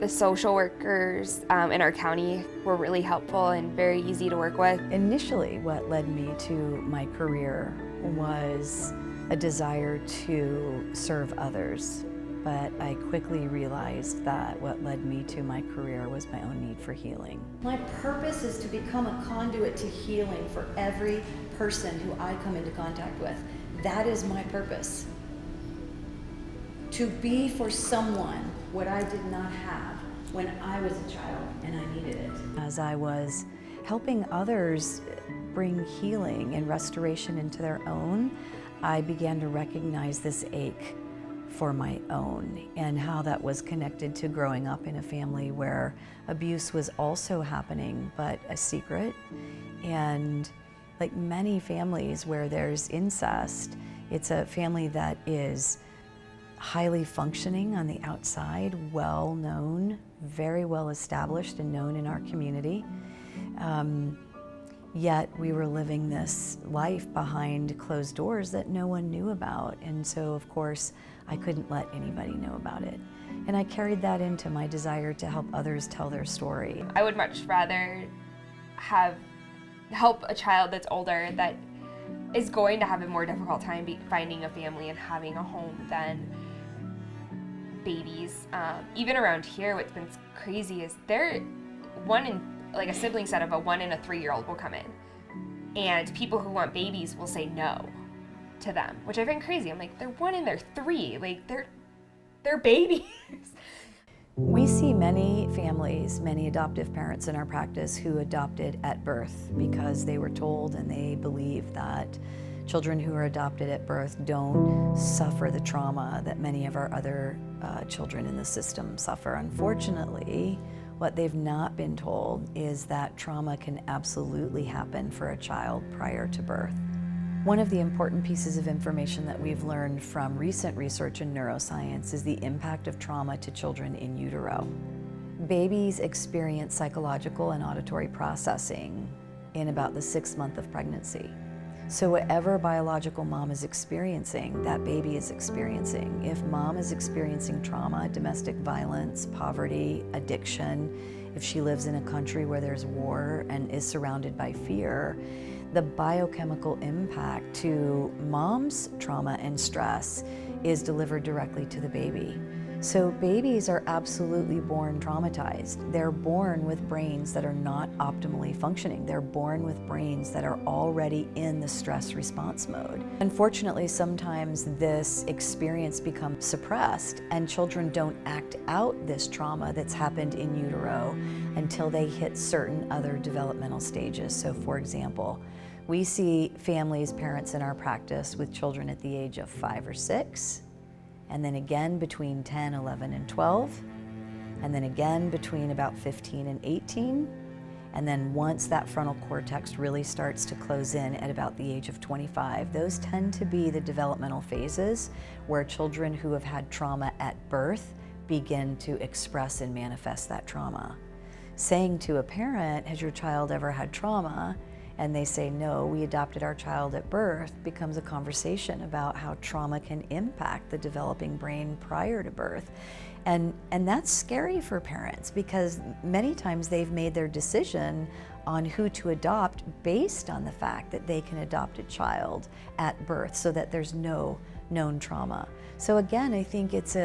The social workers in our county were really helpful and very easy to work with. Initially, what led me to my career was a desire to serve others. But I quickly realized that what led me to my career was my own need for healing. My purpose is to become a conduit to healing for every person who I come into contact with. That is my purpose. To be for someone what I did not have when I was a child and I needed it. As I was helping others bring healing and restoration into their own, I began to recognize this ache for my own and how that was connected to growing up in a family where abuse was also happening, but a secret. And like many families where there's incest, it's a family that is highly functioning on the outside, well known, very well established and known in our community. Yet we were living this life behind closed doors that no one knew about. And so, of course, I couldn't let anybody know about it. And I carried that into my desire to help others tell their story. I would much rather help a child that's older that is going to have a more difficult time finding a family and having a home than babies. Even around here, what's been crazy is a sibling set of a 1 and a 3-year-old will come in, and people who want babies will say no to them, which I find crazy. I'm like, they're 1 and they're 3, like they're babies. We see many families, many adoptive parents in our practice who adopted at birth because they were told and they believe that children who are adopted at birth don't suffer the trauma that many of our other children in the system suffer. Unfortunately, what they've not been told is that trauma can absolutely happen for a child prior to birth. One of the important pieces of information that we've learned from recent research in neuroscience is the impact of trauma to children in utero. Babies experience psychological and auditory processing in about the 6th month of pregnancy. So whatever biological mom is experiencing, that baby is experiencing. If mom is experiencing trauma, domestic violence, poverty, addiction, if she lives in a country where there's war and is surrounded by fear, the biochemical impact to mom's trauma and stress is delivered directly to the baby. So babies are absolutely born traumatized. They're born with brains that are not optimally functioning. They're born with brains that are already in the stress response mode. Unfortunately, sometimes this experience becomes suppressed and children don't act out this trauma that's happened in utero until they hit certain other developmental stages. So for example, we see families, parents in our practice with children at the age of 5 or 6, and then again between 10, 11, and 12, and then again between about 15 and 18, and then once that frontal cortex really starts to close in at about the age of 25, those tend to be the developmental phases where children who have had trauma at birth begin to express and manifest that trauma. Saying to a parent, has your child ever had trauma? And they say, no, we adopted our child at birth, becomes a conversation about how trauma can impact the developing brain prior to birth. And that's scary for parents because many times they've made their decision on who to adopt based on the fact that they can adopt a child at birth so that there's no known trauma. So again, I think it's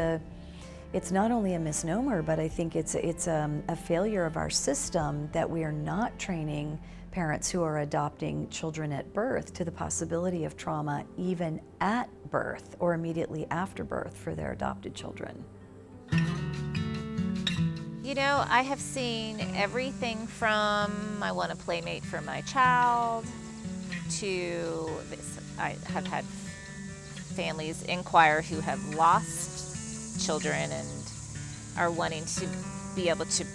not only a misnomer, but I think it's a failure of our system that we are not training parents who are adopting children at birth to the possibility of trauma even at birth or immediately after birth for their adopted children. You know, I have seen everything from I want a playmate for my child to I have had families inquire who have lost children and are wanting to be able to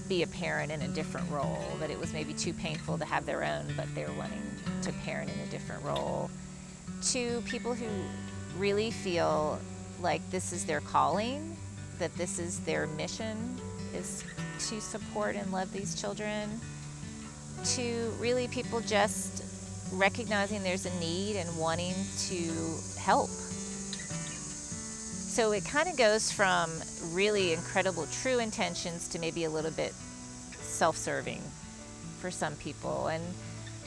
be a parent in a different role, that it was maybe too painful to have their own, but they're wanting to parent in a different role, to people who really feel like this is their calling, that this is their mission, is to support and love these children, to really people just recognizing there's a need and wanting to help. So it kind of goes from really incredible true intentions to maybe a little bit self-serving for some people. And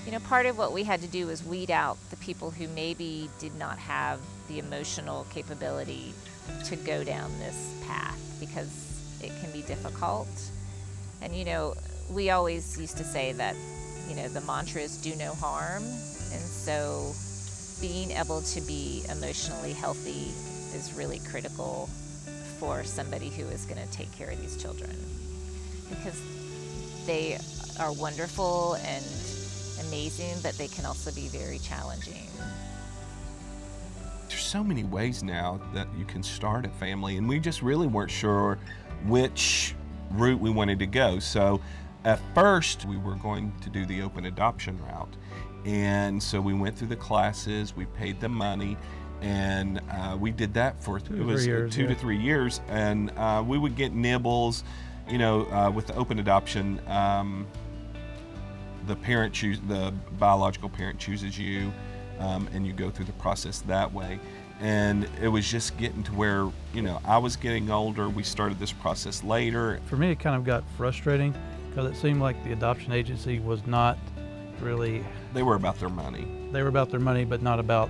you know, part of what we had to do was weed out the people who maybe did not have the emotional capability to go down this path because it can be difficult. And you know, we always used to say that, you know, the mantra is do no harm. And so being able to be emotionally healthy is really critical for somebody who is going to take care of these children, because they are wonderful and amazing, but they can also be very challenging. There's so many ways now that you can start a family, and we just really weren't sure which route we wanted to go. So at first we were going to do the open adoption route, and so we went through the classes, we paid the money, and we did that for 2 to 3 years, and we would get nibbles. You know, with the open adoption, the biological parent chooses you, and you go through the process that way. And it was just getting to where, you know, I was getting older. We started this process later. For me, it kind of got frustrating because it seemed like the adoption agency was not really... They were about their money. They were about their money, but not about,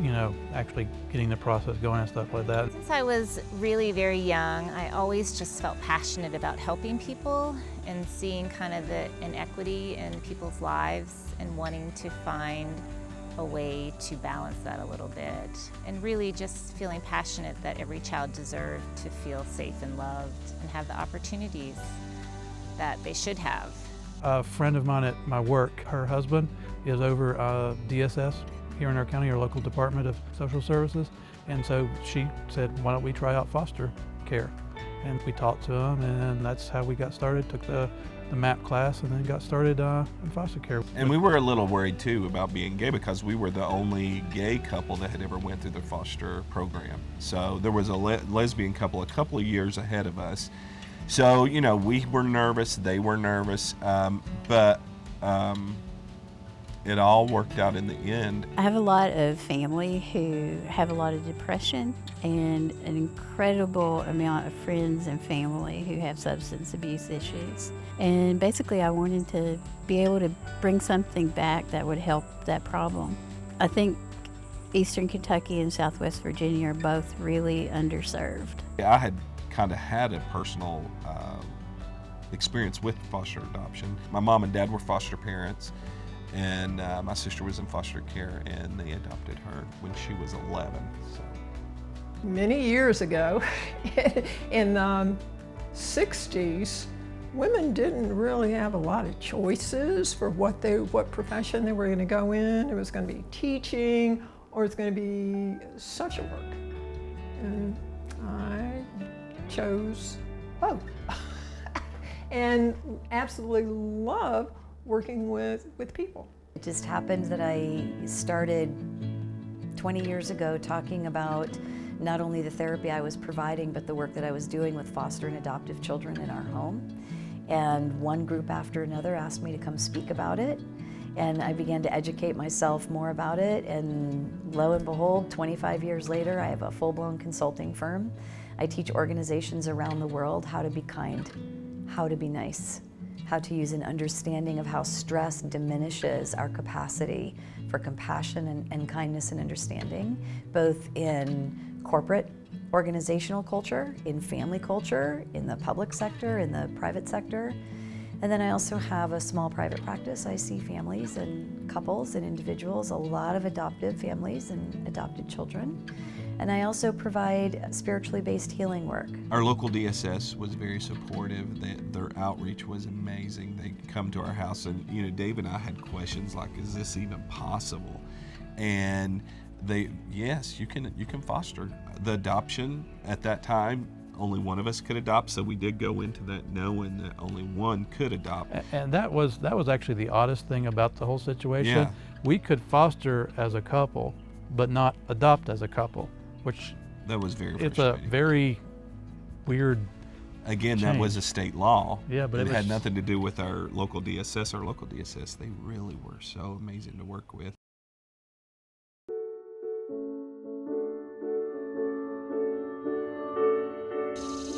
you know, actually getting the process going and stuff like that. Since I was really very young, I always just felt passionate about helping people and seeing kind of the inequity in people's lives and wanting to find a way to balance that a little bit. And really just feeling passionate that every child deserved to feel safe and loved and have the opportunities that they should have. A friend of mine at my work, her husband is over DSS here in our county, our local Department of Social Services. And so she said, why don't we try out foster care? And we talked to him, and that's how we got started, took the MAP class, and then got started in foster care. And we were a little worried too about being gay because we were the only gay couple that had ever went through the foster program. So there was a lesbian couple a couple of years ahead of us. So, you know, we were nervous, they were nervous, but it all worked out in the end. I have a lot of family who have a lot of depression and an incredible amount of friends and family who have substance abuse issues. And basically I wanted to be able to bring something back that would help that problem. I think Eastern Kentucky and Southwest Virginia are both really underserved. I had kind of had a personal experience with foster adoption. My mom and dad were foster parents, and my sister was in foster care, and they adopted her when she was 11. So. Many years ago, in the 60s, women didn't really have a lot of choices for what profession they were going to go in. It was going to be teaching, or it's going to be social work. And I chose both. And absolutely love working with people. It just happened that I started 20 years ago talking about not only the therapy I was providing, but the work that I was doing with foster and adoptive children in our home. And one group after another asked me to come speak about it. And I began to educate myself more about it. And lo and behold, 25 years later, I have a full-blown consulting firm. I teach organizations around the world how to be kind, how to be nice, how to use an understanding of how stress diminishes our capacity for compassion and kindness and understanding, both in corporate organizational culture, in family culture, in the public sector, in the private sector. And then I also have a small private practice. I see families and couples and individuals, a lot of adoptive families and adopted children. And I also provide spiritually based healing work. Our local DSS was very supportive. Their outreach was amazing. They come to our house, and Dave and I had questions like, is this even possible? And yes, you can foster. The adoption at that time, only one of us could adopt, so we did go into that knowing that only one could adopt. And that was actually the oddest thing about the whole situation. Yeah. We could foster as a couple, but not adopt as a couple, which that was very it's a very weird Again, change. That was a state law. Yeah, but it had nothing to do with our local DSS. Our local DSS, they really were so amazing to work with.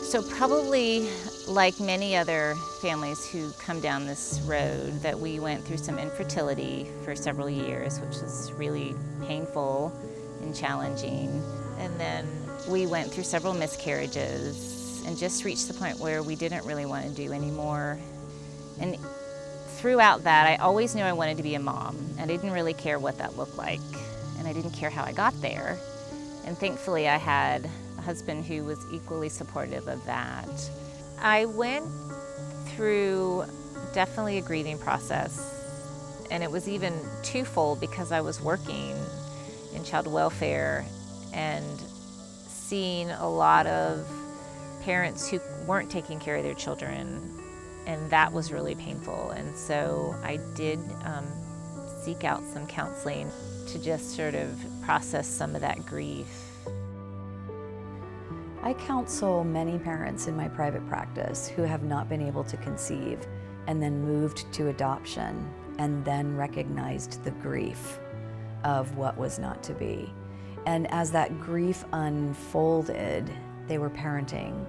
So probably like many other families who come down this road, that we went through some infertility for several years, which was really painful and challenging. And then we went through several miscarriages and just reached the point where we didn't really want to do anymore. And throughout that, I always knew I wanted to be a mom. I didn't really care what that looked like, and I didn't care how I got there. And thankfully, I had a husband who was equally supportive of that. I went through definitely a grieving process, and it was even twofold because I was working in child welfare and seeing a lot of parents who weren't taking care of their children, and that was really painful. And so I did seek out some counseling to just sort of process some of that grief. I counsel many parents in my private practice who have not been able to conceive and then moved to adoption and then recognized the grief of what was not to be. And as that grief unfolded, they were parenting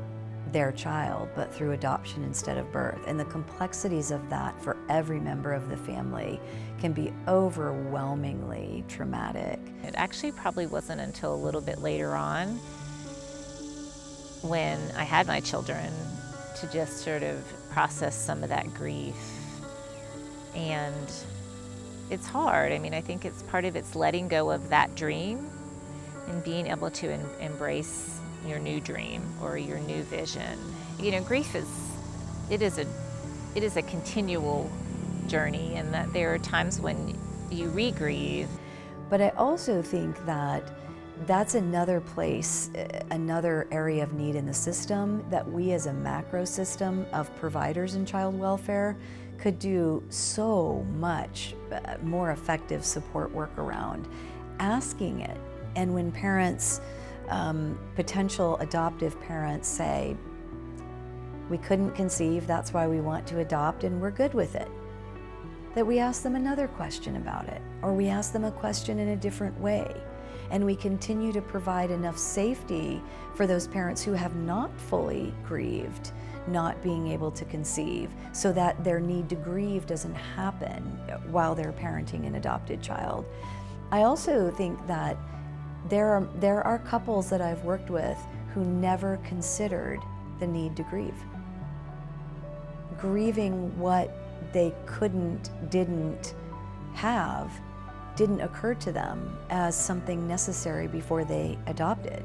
their child, but through adoption instead of birth. And the complexities of that for every member of the family can be overwhelmingly traumatic. It actually probably wasn't until a little bit later on, when I had my children, to just sort of process some of that grief. And it's hard. I mean, I think it's part of it's letting go of that dream and being able to embrace your new dream or your new vision. You know, grief is a continual journey, and that there are times when you re-grieve. But I also think that that's another place, another area of need in the system that we as a macro system of providers in child welfare could do so much more effective support work around. Asking it. And when parents, potential adoptive parents say, we couldn't conceive, that's why we want to adopt, and we're good with it. that we ask them another question about it, or we ask them a question in a different way. And we continue to provide enough safety for those parents who have not fully grieved not being able to conceive, so that their need to grieve doesn't happen while they're parenting an adopted child. I also think that there are couples that I've worked with who never considered the need to grieve. Grieving what they didn't have, didn't occur to them as something necessary before they adopted.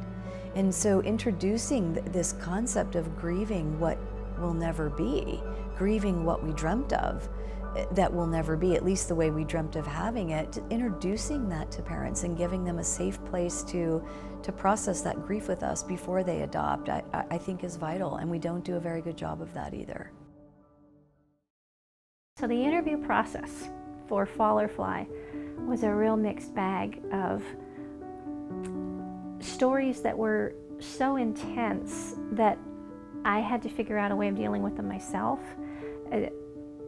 And so introducing this concept of grieving what will never be, grieving what we dreamt of that will never be, at least the way we dreamt of having it, introducing that to parents and giving them a safe place to process that grief with us before they adopt, I think is vital, and we don't do a very good job of that either. So the interview process for Fall or Fly was a real mixed bag of stories that were so intense that I had to figure out a way of dealing with them myself.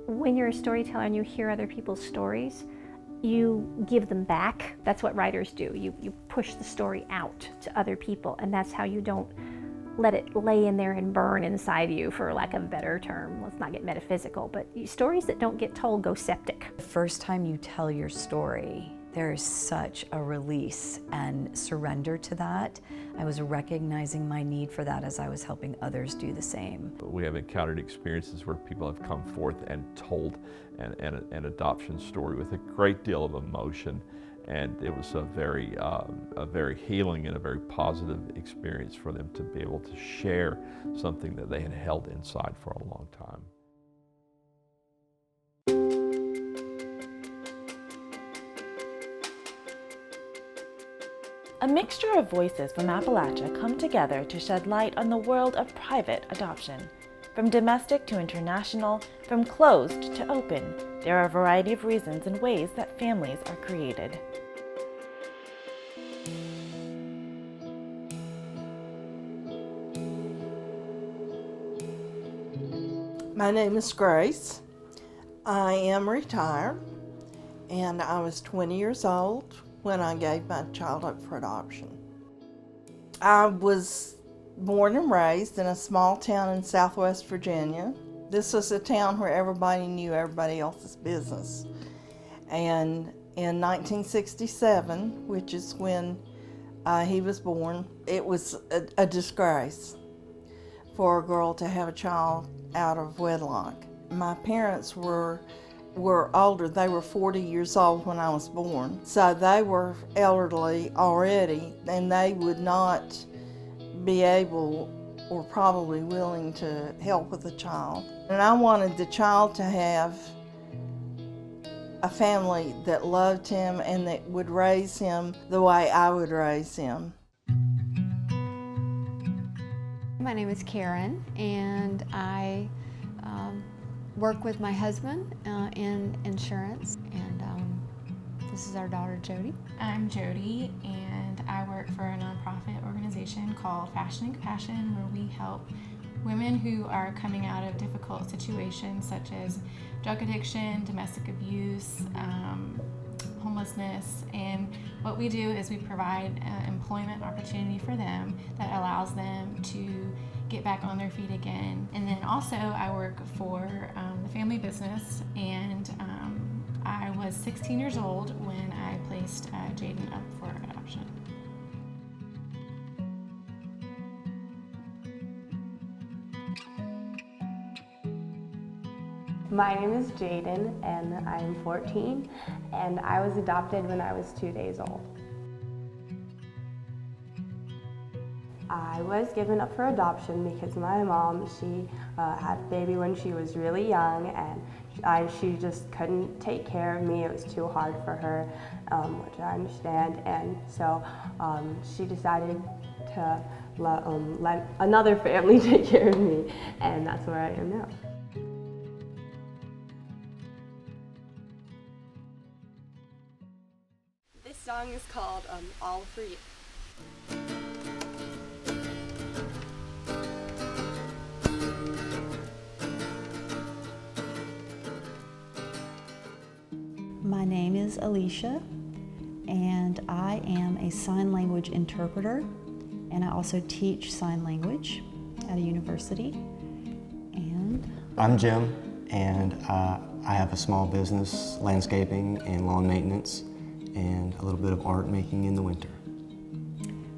When you're a storyteller and you hear other people's stories, you give them back. That's what writers do. You push the story out to other people, and that's how you don't let it lay in there and burn inside you, for lack of a better term. Let's not get metaphysical, but stories that don't get told go septic. The first time you tell your story, there is such a release and surrender to that. I was recognizing my need for that as I was helping others do the same. We have encountered experiences where people have come forth and told an adoption story with a great deal of emotion, and it was a very healing and a very positive experience for them to be able to share something that they had held inside for a long time. A mixture of voices from Appalachia come together to shed light on the world of private adoption. From domestic to international, from closed to open, there are a variety of reasons and ways that families are created. My name is Grace. I am retired, and I was 20 years old when I gave my child up for adoption. I was born and raised in a small town in Southwest Virginia. This was a town where everybody knew everybody else's business. And in 1967, which is when he was born, it was a disgrace for a girl to have a child out of wedlock. My parents were older. They were 40 years old when I was born. So they were elderly already, and they would not be able or probably willing to help with the child. And I wanted the child to have a family that loved him and that would raise him the way I would raise him. My name is Karen, and I work with my husband in insurance, and this is our daughter Jody. I'm Jody, and I work for a nonprofit organization called Fashion and Compassion, where we help women who are coming out of difficult situations such as drug addiction, domestic abuse, homelessness, and what we do is we provide employment opportunity for them that allows them to get back on their feet again. And then also I work for the family business, and I was 16 years old when I placed Jaden up for adoption. My name is Jaden, and I'm 14, and I was adopted when I was 2 days old. I was given up for adoption because my mom, she had a baby when she was really young, and she just couldn't take care of me. It was too hard for her, which I understand, and so she decided to let another family take care of me, and that's where I am now. This song is called All For You. name is Alicia, and I am a sign language interpreter, and I also teach sign language at a university. And I'm Jim, and I have a small business, landscaping and lawn maintenance, and a little bit of art making in the winter.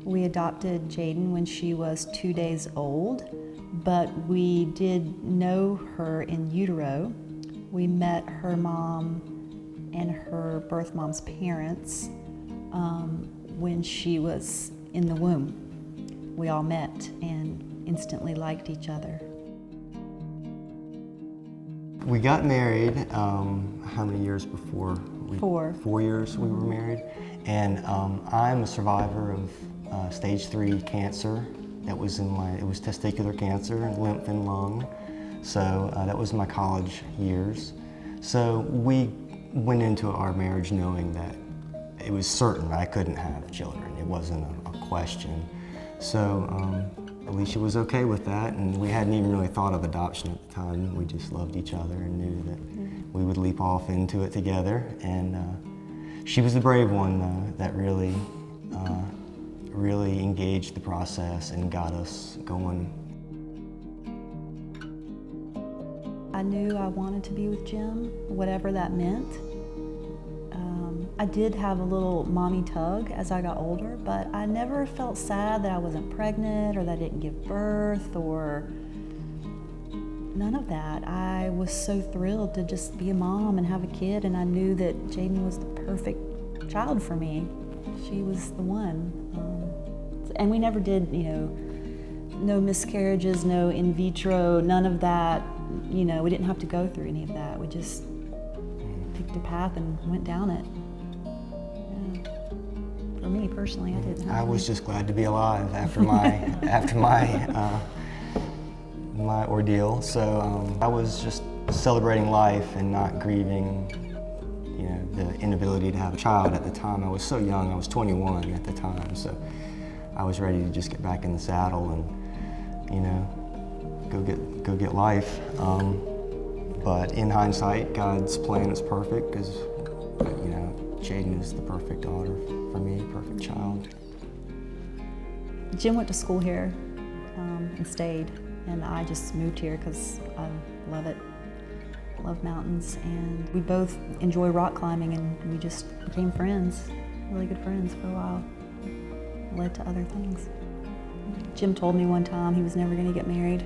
we adopted Jaden when she was 2 days old, but we did know her in utero. We met her mom and her birth mom's parents when she was in the womb. We all met and instantly liked each other. We got married, how many years before? 4. 4 years we were married. And I'm a survivor of stage 3 cancer. That was it was testicular cancer, lymph and lung. So that was my college years. So we went into our marriage knowing that it was certain I couldn't have children. It wasn't a question. So Alicia was okay with that, and we hadn't even really thought of adoption at the time. We just loved each other and knew that we would leap off into it together. And she was the brave one that really engaged the process and got us going. I knew I wanted to be with Jim, whatever that meant. I did have a little mommy tug as I got older, but I never felt sad that I wasn't pregnant or that I didn't give birth or none of that. I was so thrilled to just be a mom and have a kid, and I knew that Jaden was the perfect child for me. She was the one. And we never did, no miscarriages, no in vitro, none of that. We didn't have to go through any of that. We just picked a path and went down it. Yeah. For me personally, I didn't have I was just glad to be alive after my ordeal. So I was just celebrating life and not grieving, the inability to have a child at the time. I was so young. I was 21 at the time, so I was ready to just get back in the saddle and, go get life. But in hindsight, God's plan is perfect because, Jaden is the perfect daughter for me, perfect child. Jim went to school here and stayed, and I just moved here because I love it. Love mountains, and we both enjoy rock climbing, and we just became friends, really good friends for a while. It led to other things. Jim told me one time he was never going to get married.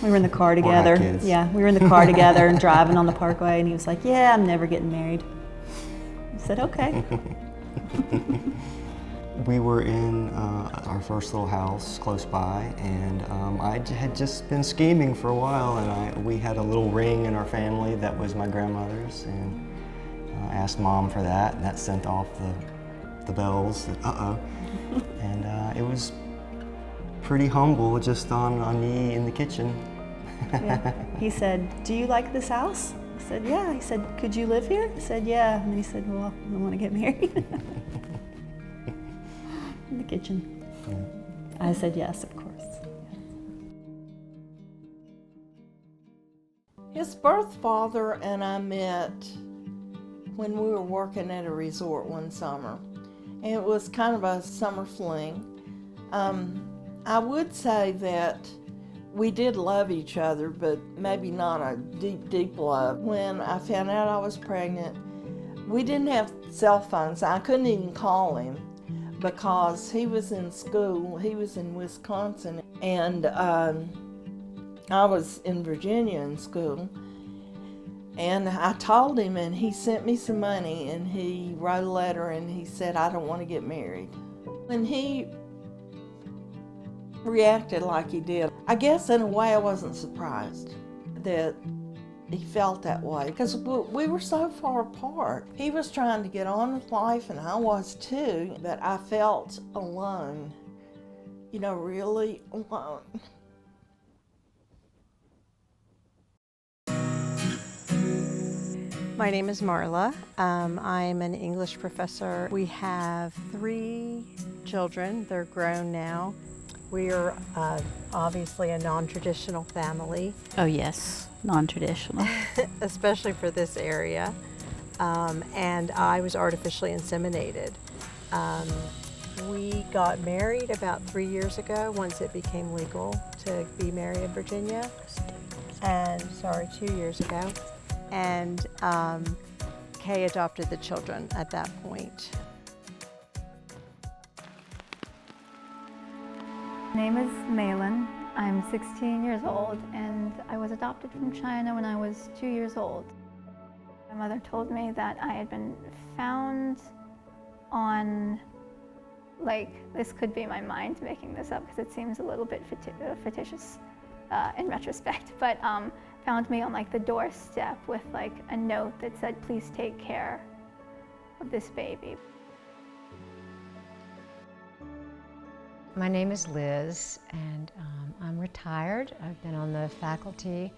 We were in the car together. Yeah, we were in the car together and driving on the parkway, and he was like, "Yeah, I'm never getting married." I said, "Okay." We were in our first little house close by, and I had just been scheming for a while, and we had a little ring in our family that was my grandmother's, and I asked Mom for that, and that sent off the bells, and it was pretty humble, just on me in the kitchen. Yeah. He said, "Do you like this house?" I said, "Yeah." He said, "Could you live here?" I said, "Yeah." And then he said, "Well, I want to get married." In the kitchen. Yeah. I said yes, of course. His birth father and I met when we were working at a resort one summer. And it was kind of a summer fling. I would say that we did love each other, but maybe not a deep, deep love. When I found out I was pregnant, we didn't have cell phones. I couldn't even call him because he was in school. He was in Wisconsin, and I was in Virginia in school. And I told him, and he sent me some money, and he wrote a letter, and he said, "I don't want to get married." When he reacted like he did, I guess in a way I wasn't surprised that he felt that way, because we were so far apart. He was trying to get on with life, and I was too, but I felt alone, really alone. My name is Marla. I'm an English professor. We have 3 children. They're grown now. We are obviously a non-traditional family. Oh yes, non-traditional. Especially for this area. and I was artificially inseminated. We got married about 3 years ago, once it became legal to be married in Virginia. And, 2 years ago. And Kay adopted the children at that point. My name is Malin. I'm 16 years old, and I was adopted from China when I was 2 years old. My mother told me that I had been found on, this could be my mind making this up because it seems a little bit fictitious in retrospect, but found me on the doorstep with a note that said, "Please take care of this baby." My name is Liz, and I'm retired. I've been on the faculty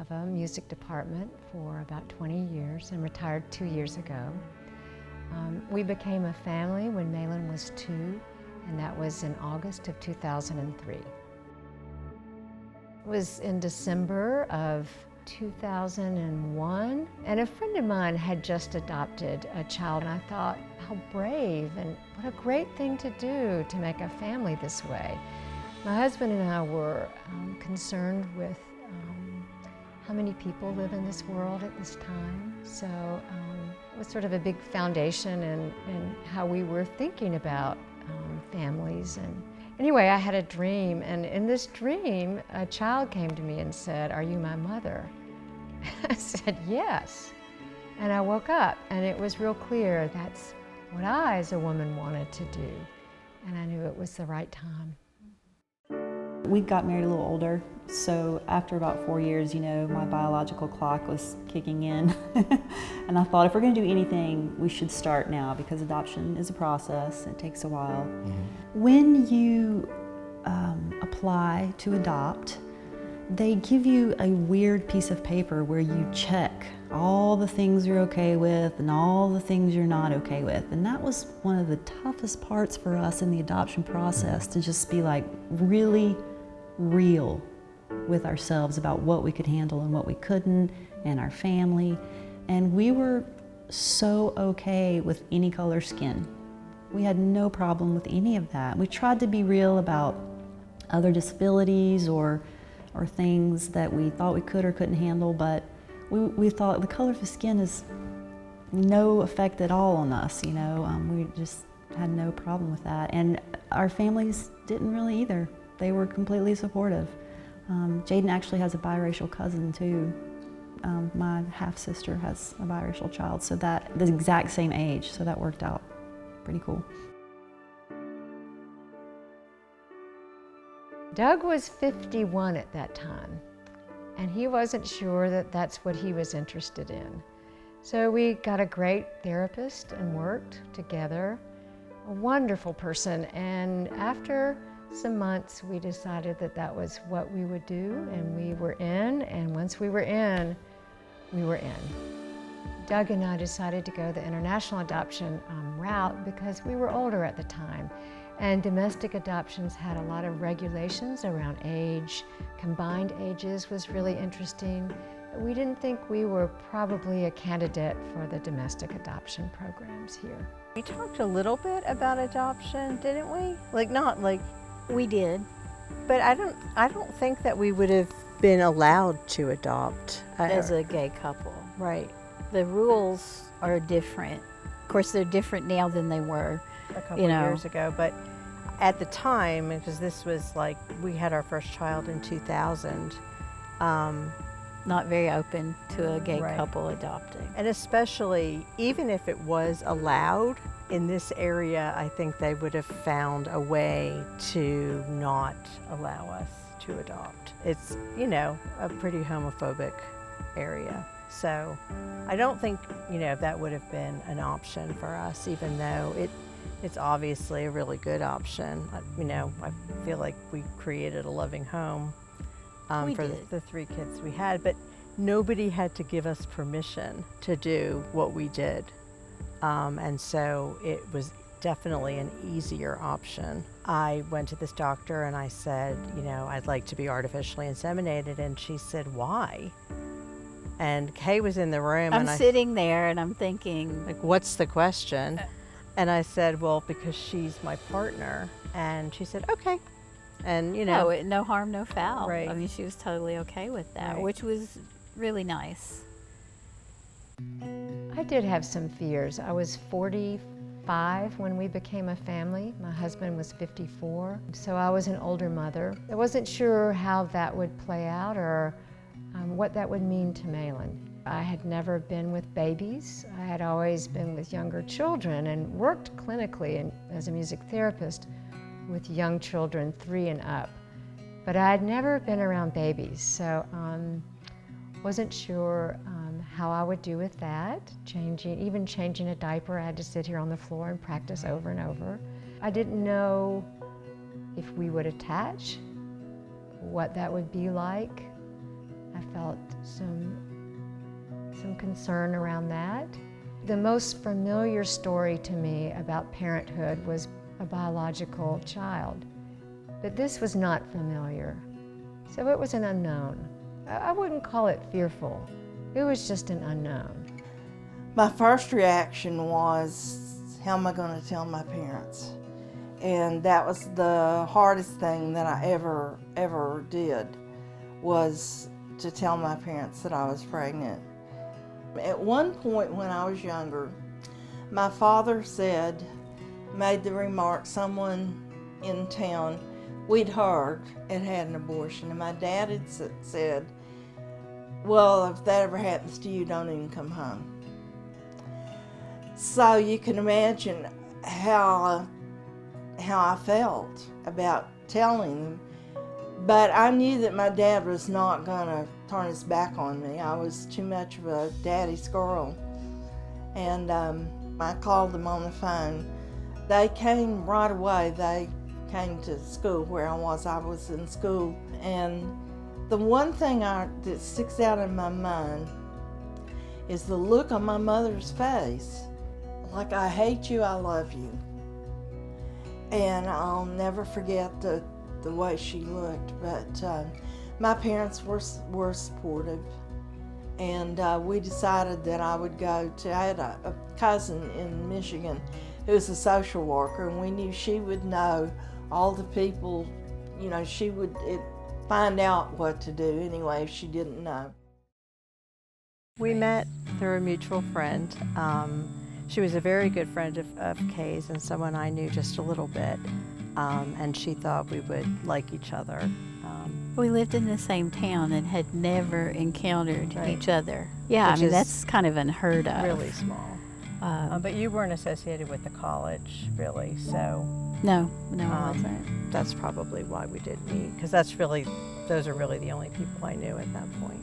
of a music department for about 20 years and retired 2 years ago. We became a family when Malin was 2, and that was in August of 2003. It was in December of 2001, and a friend of mine had just adopted a child, and I thought, how brave and what a great thing to do to make a family this way. My husband and I were concerned with how many people live in this world at this time, so it was sort of a big foundation in how we were thinking about families. And anyway, I had a dream, and in this dream, a child came to me and said, "Are you my mother?" I said, "Yes." And I woke up, and it was real clear that's what I, as a woman, wanted to do. And I knew it was the right time. We got married a little older, so after about 4 years, my biological clock was kicking in. And I thought, if we're going to do anything, we should start now, because adoption is a process. It takes a while. Mm-hmm. When you apply to adopt, they give you a weird piece of paper where you check all the things you're okay with and all the things you're not okay with. And that was one of the toughest parts for us in the adoption process, to just be really real with ourselves about what we could handle and what we couldn't, and our family. And we were so okay with any color skin. We had no problem with any of that. We tried to be real about other disabilities or things that we thought we could or couldn't handle, but we thought the color of the skin is no effect at all on us, we just had no problem with that. And our families didn't really either. They were completely supportive. Jaden actually has a biracial cousin too. My half-sister has a biracial child, so the exact same age, so that worked out pretty cool. Doug was 51 at that time, and he wasn't sure that that's what he was interested in. So we got a great therapist and worked together, a wonderful person, and after some months we decided that that was what we would do, and we were in, and once we were in, we were in. Doug and I decided to go the international adoption route because we were older at the time. And domestic adoptions had a lot of regulations around age. Combined ages was really interesting. We didn't think we were probably a candidate for the domestic adoption programs here. We talked a little bit about adoption, didn't we? We did. But I don't think that we would have been allowed to adopt as a gay couple. Right. The rules are different. Of course, they're different now than they were a couple of years ago, but at the time, because this was we had our first child in 2000, not very open to a gay couple adopting. And especially, even if it was allowed in this area, I think they would have found a way to not allow us to adopt. It's, a pretty homophobic area. So I don't think, that would have been an option for us, even though it's obviously a really good option. I feel like we created a loving home for the 3 kids we had, but nobody had to give us permission to do what we did. And so it was definitely an easier option. I went to this doctor and I said, I'd like to be artificially inseminated, and she said, "Why?" And Kay was in the room. I'm and sitting there and I'm thinking, like, what's the question? And I said, well, because she's my partner. And she said, okay. And, you know. No harm, no foul. Right. I mean, she was totally okay with that, Right. which was really nice. I did have some fears. I was 45 when we became a family. My husband was 54, so I was an older mother. I wasn't sure how that would play out or what that would mean to Malin. I had never been with babies. I had always been with younger children and worked clinically as a music therapist with young children 3 and up. But I had never been around babies, so wasn't sure how I would do with that. Even changing a diaper, I had to sit here on the floor and practice over and over. I didn't know if we would attach, what that would be like. I felt some concern around that. The most familiar story to me about parenthood was a biological child, but this was not familiar, so it was an unknown. I wouldn't call it fearful. It was just an unknown. My first reaction was, how am I going to tell my parents? And that was the hardest thing that I ever did, was to tell my parents that I was pregnant. At one point when I was younger, my father made the remark, someone in town we'd heard had had an abortion, and my dad had said, well, if that ever happens to you, don't even come home. So you can imagine how I felt about telling them. But I knew that my dad was not going to turn his back on me. I was too much of a daddy's girl. And I called them on the phone. They came right away. They came to school where I was. I was in school. And the one thing that sticks out in my mind is the look on my mother's face. Like, I hate you, I love you. And I'll never forget the way she looked. But my parents were supportive. And we decided that I would I had a cousin in Michigan who was a social worker, and we knew she would know all the people, you know, she would find out what to do anyway if she didn't know. We met through a mutual friend. She was a very good friend of Kay's and someone I knew just a little bit, and she thought we would like each other. We lived in the same town and had never encountered Right. each other. Yeah, Which I mean, is that's kind of unheard of. Really small. But you weren't associated with the college, really, so. No, I wasn't. That's probably why we didn't meet, because those are really the only people I knew at that point.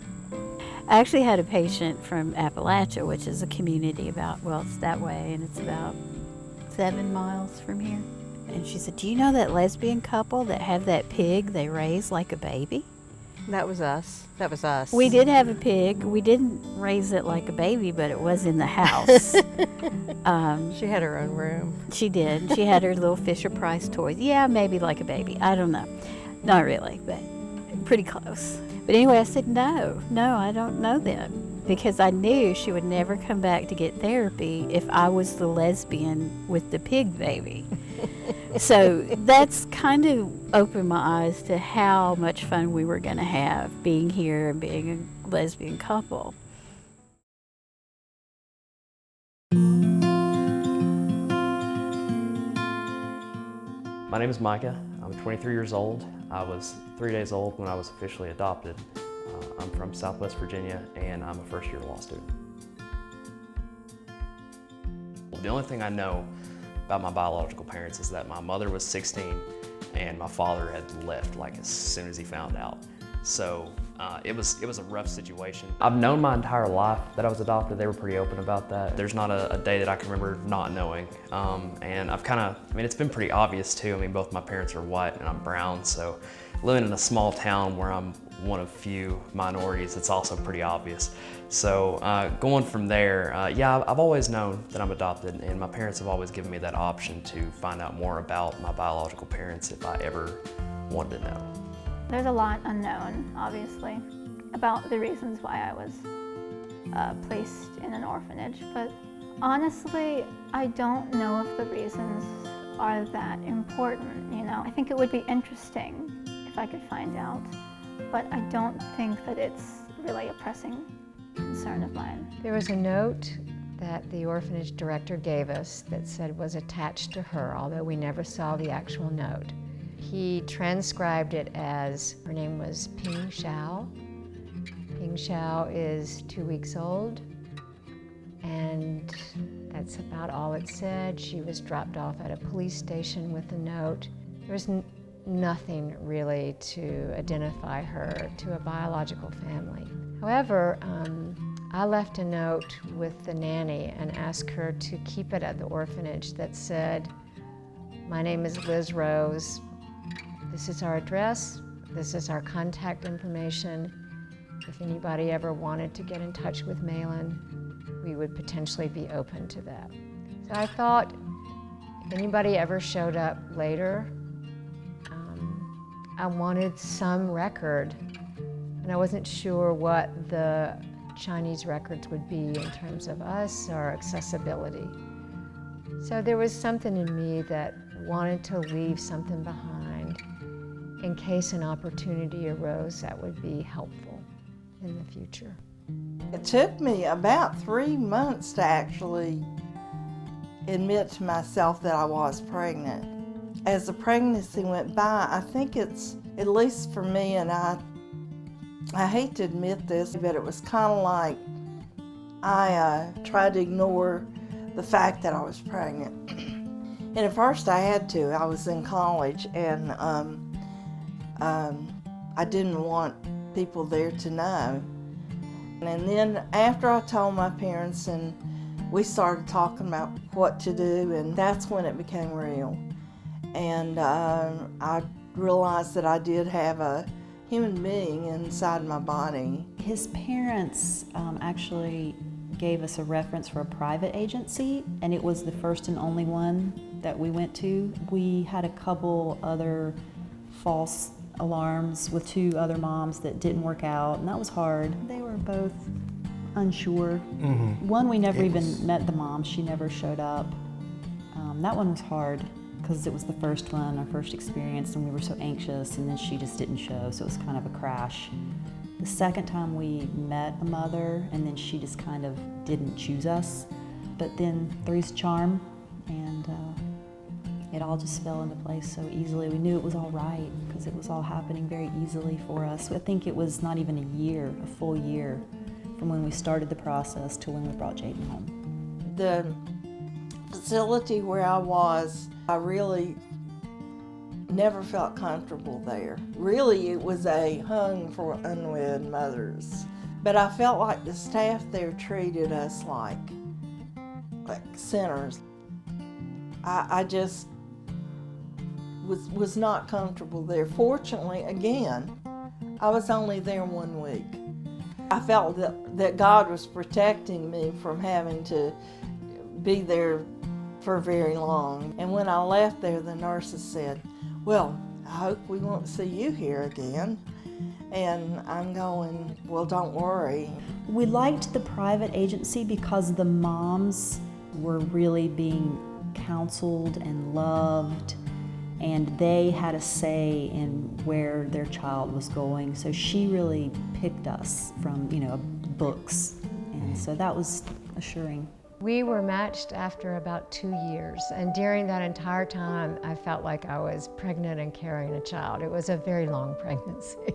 I actually had a patient from Appalachia, which is a community it's that way, and it's about 7 miles from here. And she said, do you know that lesbian couple that have that pig they raise like a baby? That was us. That was us. We did have a pig. We didn't raise it like a baby, but it was in the house. She had her own room. She did. She had her little Fisher-Price toys. Yeah, maybe like a baby. I don't know. Not really, but pretty close. But anyway, I said, no, I don't know them, because I knew she would never come back to get therapy if I was the lesbian with the pig baby. So that's kind of opened my eyes to how much fun we were going to have being here and being a lesbian couple. My name is Micah. I'm 23 years old. I was 3 days old when I was officially adopted. I'm from Southwest Virginia, and I'm a first-year law student. The only thing I know about my biological parents is that my mother was 16 and my father had left like as soon as he found out. So it was a rough situation. I've known my entire life that I was adopted. They were pretty open about that. There's not a day that I can remember not knowing. And it's been pretty obvious too. I mean, both my parents are white and I'm brown, so living in a small town where I'm one of few minorities, it's also pretty obvious. So going from there, I've always known that I'm adopted, and my parents have always given me that option to find out more about my biological parents if I ever wanted to know. There's a lot unknown, obviously, about the reasons why I was placed in an orphanage. But honestly, I don't know if the reasons are that important, you know. I think it would be interesting if I could find out, but I don't think that it's really a pressing concern of mine. There was a note that the orphanage director gave us that said was attached to her, although we never saw the actual note. He transcribed it as, her name was Ping Xiao. Ping Xiao is 2 weeks old, and that's about all it said. She was dropped off at a police station with a note. There was nothing really to identify her to a biological family. However, I left a note with the nanny and asked her to keep it at the orphanage that said, "My name is Liz Rose. This is our address. This is our contact information. If anybody ever wanted to get in touch with Malin, we would potentially be open to that." So I thought if anybody ever showed up later, I wanted some record, and I wasn't sure what the Chinese records would be in terms of us or accessibility. So there was something in me that wanted to leave something behind in case an opportunity arose that would be helpful in the future. It took me about 3 months to actually admit to myself that I was pregnant. As the pregnancy went by, I think it's, at least for me, and I hate to admit this, but it was kind of like I tried to ignore the fact that I was pregnant. And at first I had to. I was in college, and I didn't want people there to know. And then after I told my parents, and we started talking about what to do, and that's when it became real. And I realized that I did have a human being inside my body. His parents actually gave us a reference for a private agency, and it was the first and only one that we went to. We had a couple other false alarms with 2 other moms that didn't work out, and that was hard. They were both unsure. One, we never even met the mom. She never showed up. That one was hard because it was the first one, our first experience, and we were so anxious, and then she just didn't show, so it was kind of a crash. The second time we met a mother, and then she just kind of didn't choose us. But then three's charm, and it all just fell into place so easily. We knew it was all right because it was all happening very easily for us. I think it was not even a year, a full year, from when we started the process to when we brought Jaden home. The facility where I was, I really never felt comfortable there. Really, it was a home for unwed mothers. But I felt like the staff there treated us like sinners. I just was not comfortable there. Fortunately, again, I was only there 1 week. I felt that God was protecting me from having to be there for very long. And when I left there, the nurses said, "Well, I hope we won't see you here again." And I'm going, "Well, don't worry." We liked the private agency because the moms were really being counseled and loved, and they had a say in where their child was going. So she really picked us from, books, and so that was assuring. We were matched after about 2 years, and during that entire time, I felt like I was pregnant and carrying a child. It was a very long pregnancy.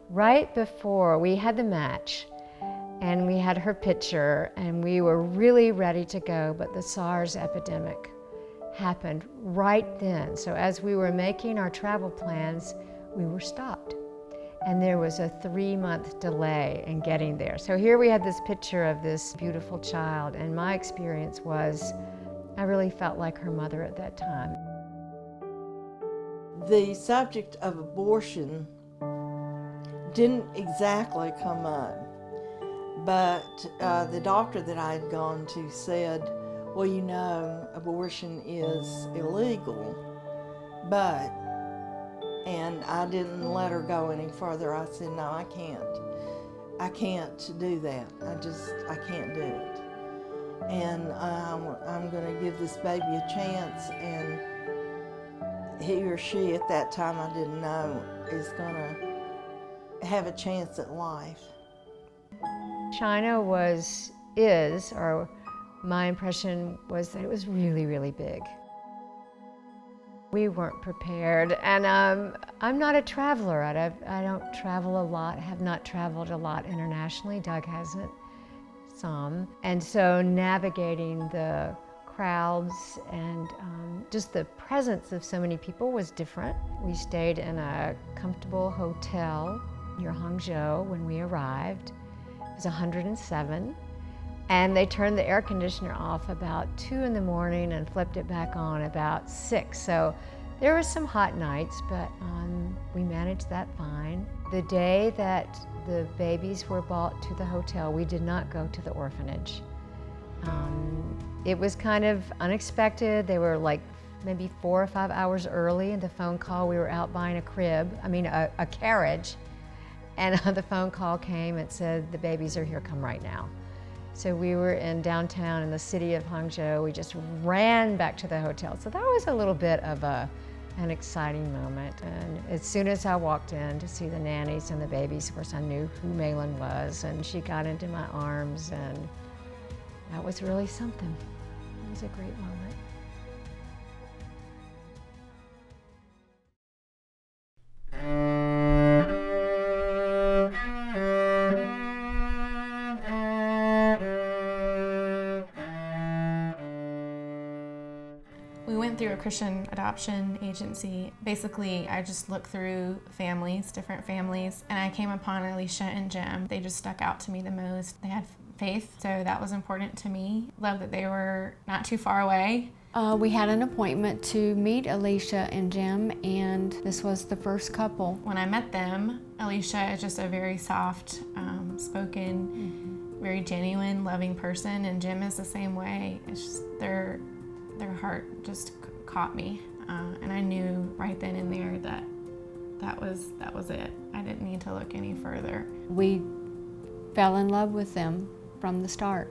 Right before we had the match, and we had her picture, and we were really ready to go, but the SARS epidemic happened right then. So as we were making our travel plans, we were stopped. And there was a 3-month delay in getting there. So here we had this picture of this beautiful child, and my experience was I really felt like her mother at that time. The subject of abortion didn't exactly come up, but the doctor that I had gone to said, "Well, abortion is illegal," and I didn't let her go any further. I said, "No, I can't." I can't do that. I can't do it. And I'm going to give this baby a chance, and he or she, at that time I didn't know, is going to have a chance at life. China or my impression was that it was really, really big. We weren't prepared, and I'm not a traveler. I don't travel a lot, have not traveled a lot internationally. Doug hasn't, some. And so navigating the crowds and just the presence of so many people was different. We stayed in a comfortable hotel near Hangzhou when we arrived. It was 107. And they turned the air conditioner off about 2 in the morning and flipped it back on about 6. So there were some hot nights, but we managed that fine. The day that the babies were brought to the hotel, we did not go to the orphanage. It was kind of unexpected. They were like maybe 4 or 5 hours early, and the phone call, we were out buying a carriage, and the phone call came and said, the babies are here, come right now. So we were in downtown in the city of Hangzhou. We just ran back to the hotel. So that was a little bit of an exciting moment. And as soon as I walked in to see the nannies and the babies, of course I knew who Malin was, and she got into my arms, and that was really something. It was a great moment. We went through a Christian adoption agency. Basically, I just looked through families, different families, and I came upon Alicia and Jim. They just stuck out to me the most. They had faith, so that was important to me. Love that they were not too far away. We had an appointment to meet Alicia and Jim, and this was the first couple. When I met them, Alicia is just a very soft spoken, very genuine, loving person, and Jim is the same way. It's just their heart just caught me, and I knew right then and there that was it. I didn't need to look any further. We fell in love with them from the start.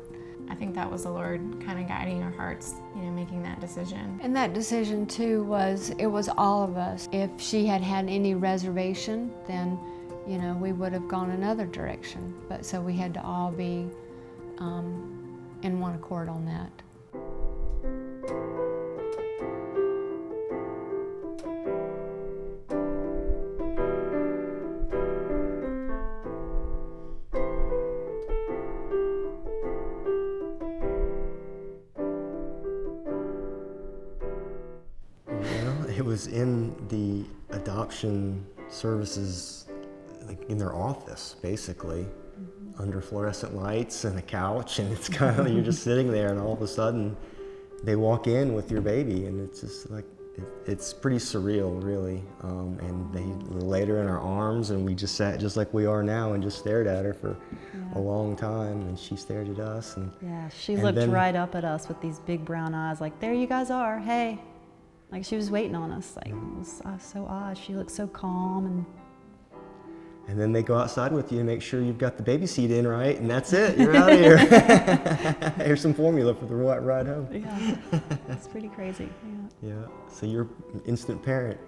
I think that was the Lord kind of guiding our hearts, making that decision. And that decision too it was all of us. If she had had any reservation, then we would have gone another direction. But so we had to all be in one accord on that. It was in the adoption services, like in their office, basically, under fluorescent lights and a couch, and it's kind of, you're just sitting there, and all of a sudden they walk in with your baby, and it's just like, it's pretty surreal, really. And they laid her in our arms, and we just sat just like we are now and just stared at her for a long time, and she stared at us. And yeah, she looked right up at us with these big brown eyes, like, there you guys are, hey. Like she was waiting on us. Like, it was so odd. She looked so calm. And then they go outside with you and make sure you've got the baby seat in right, and that's it. You're out of here. Here's some formula for the ride home. Yeah, it's pretty crazy. Yeah. So you're an instant parent.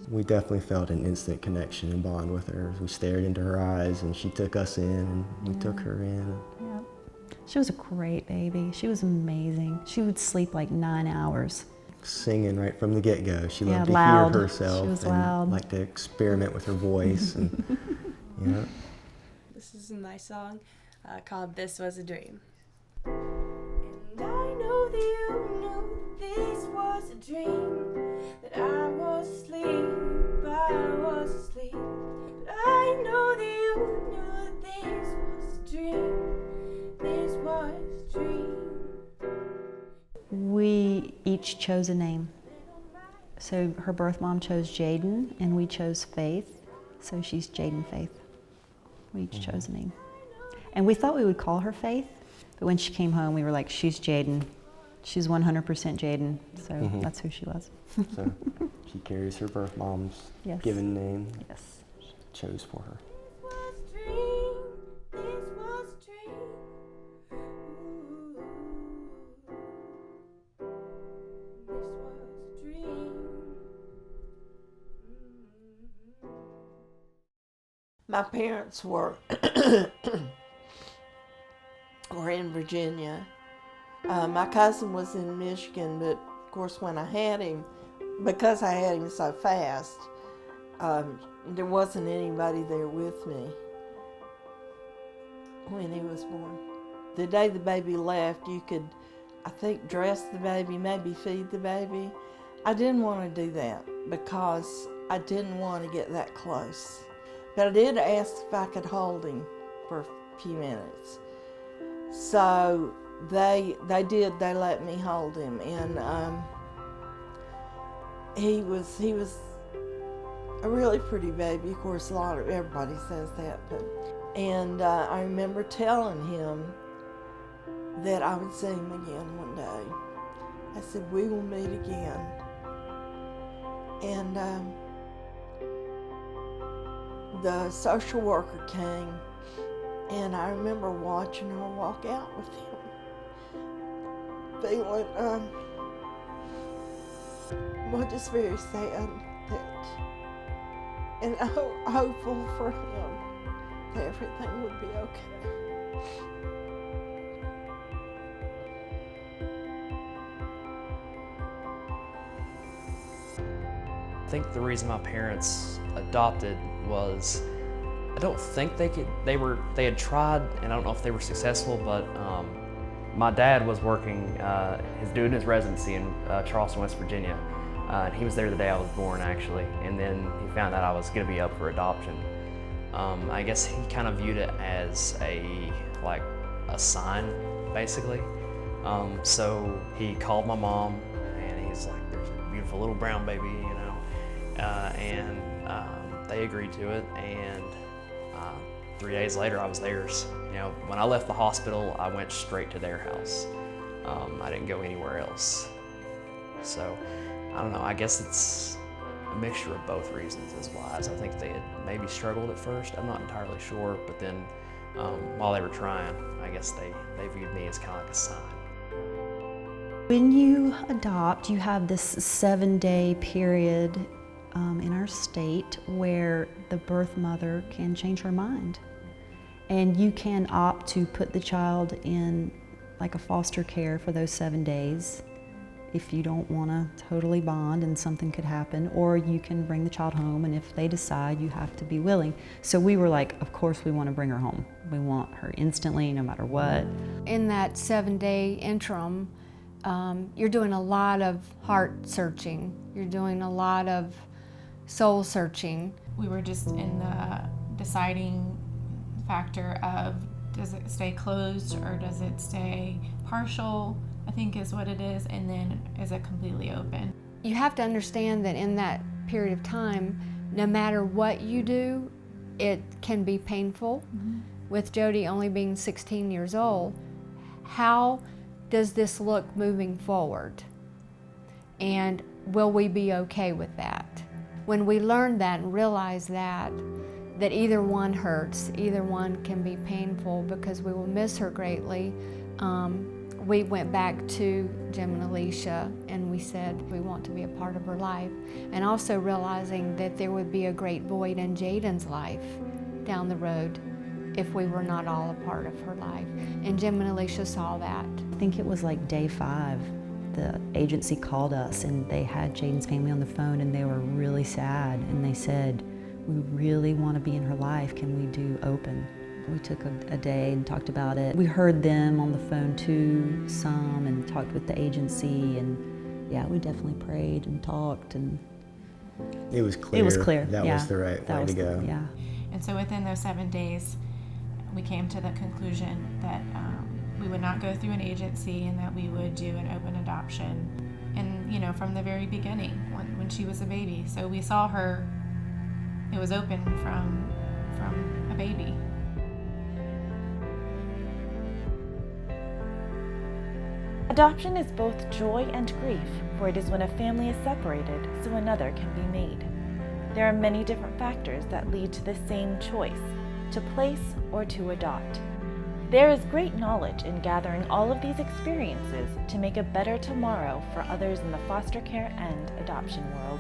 We definitely felt an instant connection and bond with her. We stared into her eyes, and she took us in, and we took her in. Yeah. She was a great baby. She was amazing. She would sleep like 9 hours. Singing right from the get-go. She loved to loud. hear herself. She was and loud. Liked to experiment with her voice. And, yeah. This is a nice song called This Was a Dream. And I know that you knew this was a dream, that I was asleep, but I know that you knew this was a dream, this was a dream. We each chose a name. So her birth mom chose Jaden, and we chose Faith. So she's Jaden Faith. We each chose a name. And we thought we would call her Faith, but when she came home, we were like, she's Jaden. She's 100% Jaden. So that's who she was. So she carries her birth mom's given name. Yes. Chose for her. My parents were in Virginia. My cousin was in Michigan, but of course when I had him, because I had him so fast, there wasn't anybody there with me when he was born. The day the baby left, you could, I think, dress the baby, maybe feed the baby. I didn't want to do that because I didn't want to get that close. But I did ask if I could hold him for a few minutes. So they let me hold him, and he was a really pretty baby. Of course, everybody says that, and I remember telling him that I would see him again one day. I said, we will meet again. And the social worker came, and I remember watching her walk out with him, feeling, just very sad and hopeful for him that everything would be okay. I think the reason my parents adopted was, I don't think they had tried, and I don't know if they were successful, but my dad was working, doing his residency in Charleston, West Virginia, and he was there the day I was born, actually, and then he found out I was going to be up for adoption. I guess he kind of viewed it as a sign, basically. So he called my mom, and he's like, there's a beautiful little brown baby, you know, and they agreed to it, and 3 days later I was theirs. You know, when I left the hospital, I went straight to their house. I didn't go anywhere else. So, I don't know, I guess it's a mixture of both reasons is wise. I think they had maybe struggled at first, I'm not entirely sure, but then while they were trying, I guess they viewed me as kind of like a sign. When you adopt, you have this 7-day period in our state where the birth mother can change her mind. And you can opt to put the child in like a foster care for those 7 days if you don't want to totally bond and something could happen, or you can bring the child home, and if they decide, you have to be willing. So we were like, of course we want to bring her home. We want her instantly, no matter what. In that 7-day interim, you're doing a lot of heart searching. You're doing a lot of soul searching. We were just in the deciding factor of, does it stay closed or does it stay partial, I think is what it is, and then is it completely open? You have to understand that in that period of time, no matter what you do, it can be painful. Mm-hmm. With Jody only being 16 years old, how does this look moving forward? And will we be okay with that? When we learn that and realize that either one hurts, either one can be painful because we will miss her greatly, we went back to Jim and Alicia and we said we want to be a part of her life. And also realizing that there would be a great void in Jaden's life down the road if we were not all a part of her life. And Jim and Alicia saw that. I think it was like day 5. The agency called us and they had Jaden's family on the phone and they were really sad, and they said, we really want to be in her life, can we do open? We took a day and talked about it. We heard them on the phone too, some, and talked with the agency, and yeah, we definitely prayed and talked, and it was clear. It was clear. That was the right way to go. Yeah. And so within those 7 days, we came to the conclusion that we would not go through an agency and that we would do an open adoption. And you know, from the very beginning, when she was a baby. So we saw her, it was open from a baby. Adoption is both joy and grief, for it is when a family is separated so another can be made. There are many different factors that lead to the same choice, to place or to adopt. There is great knowledge in gathering all of these experiences to make a better tomorrow for others in the foster care and adoption world.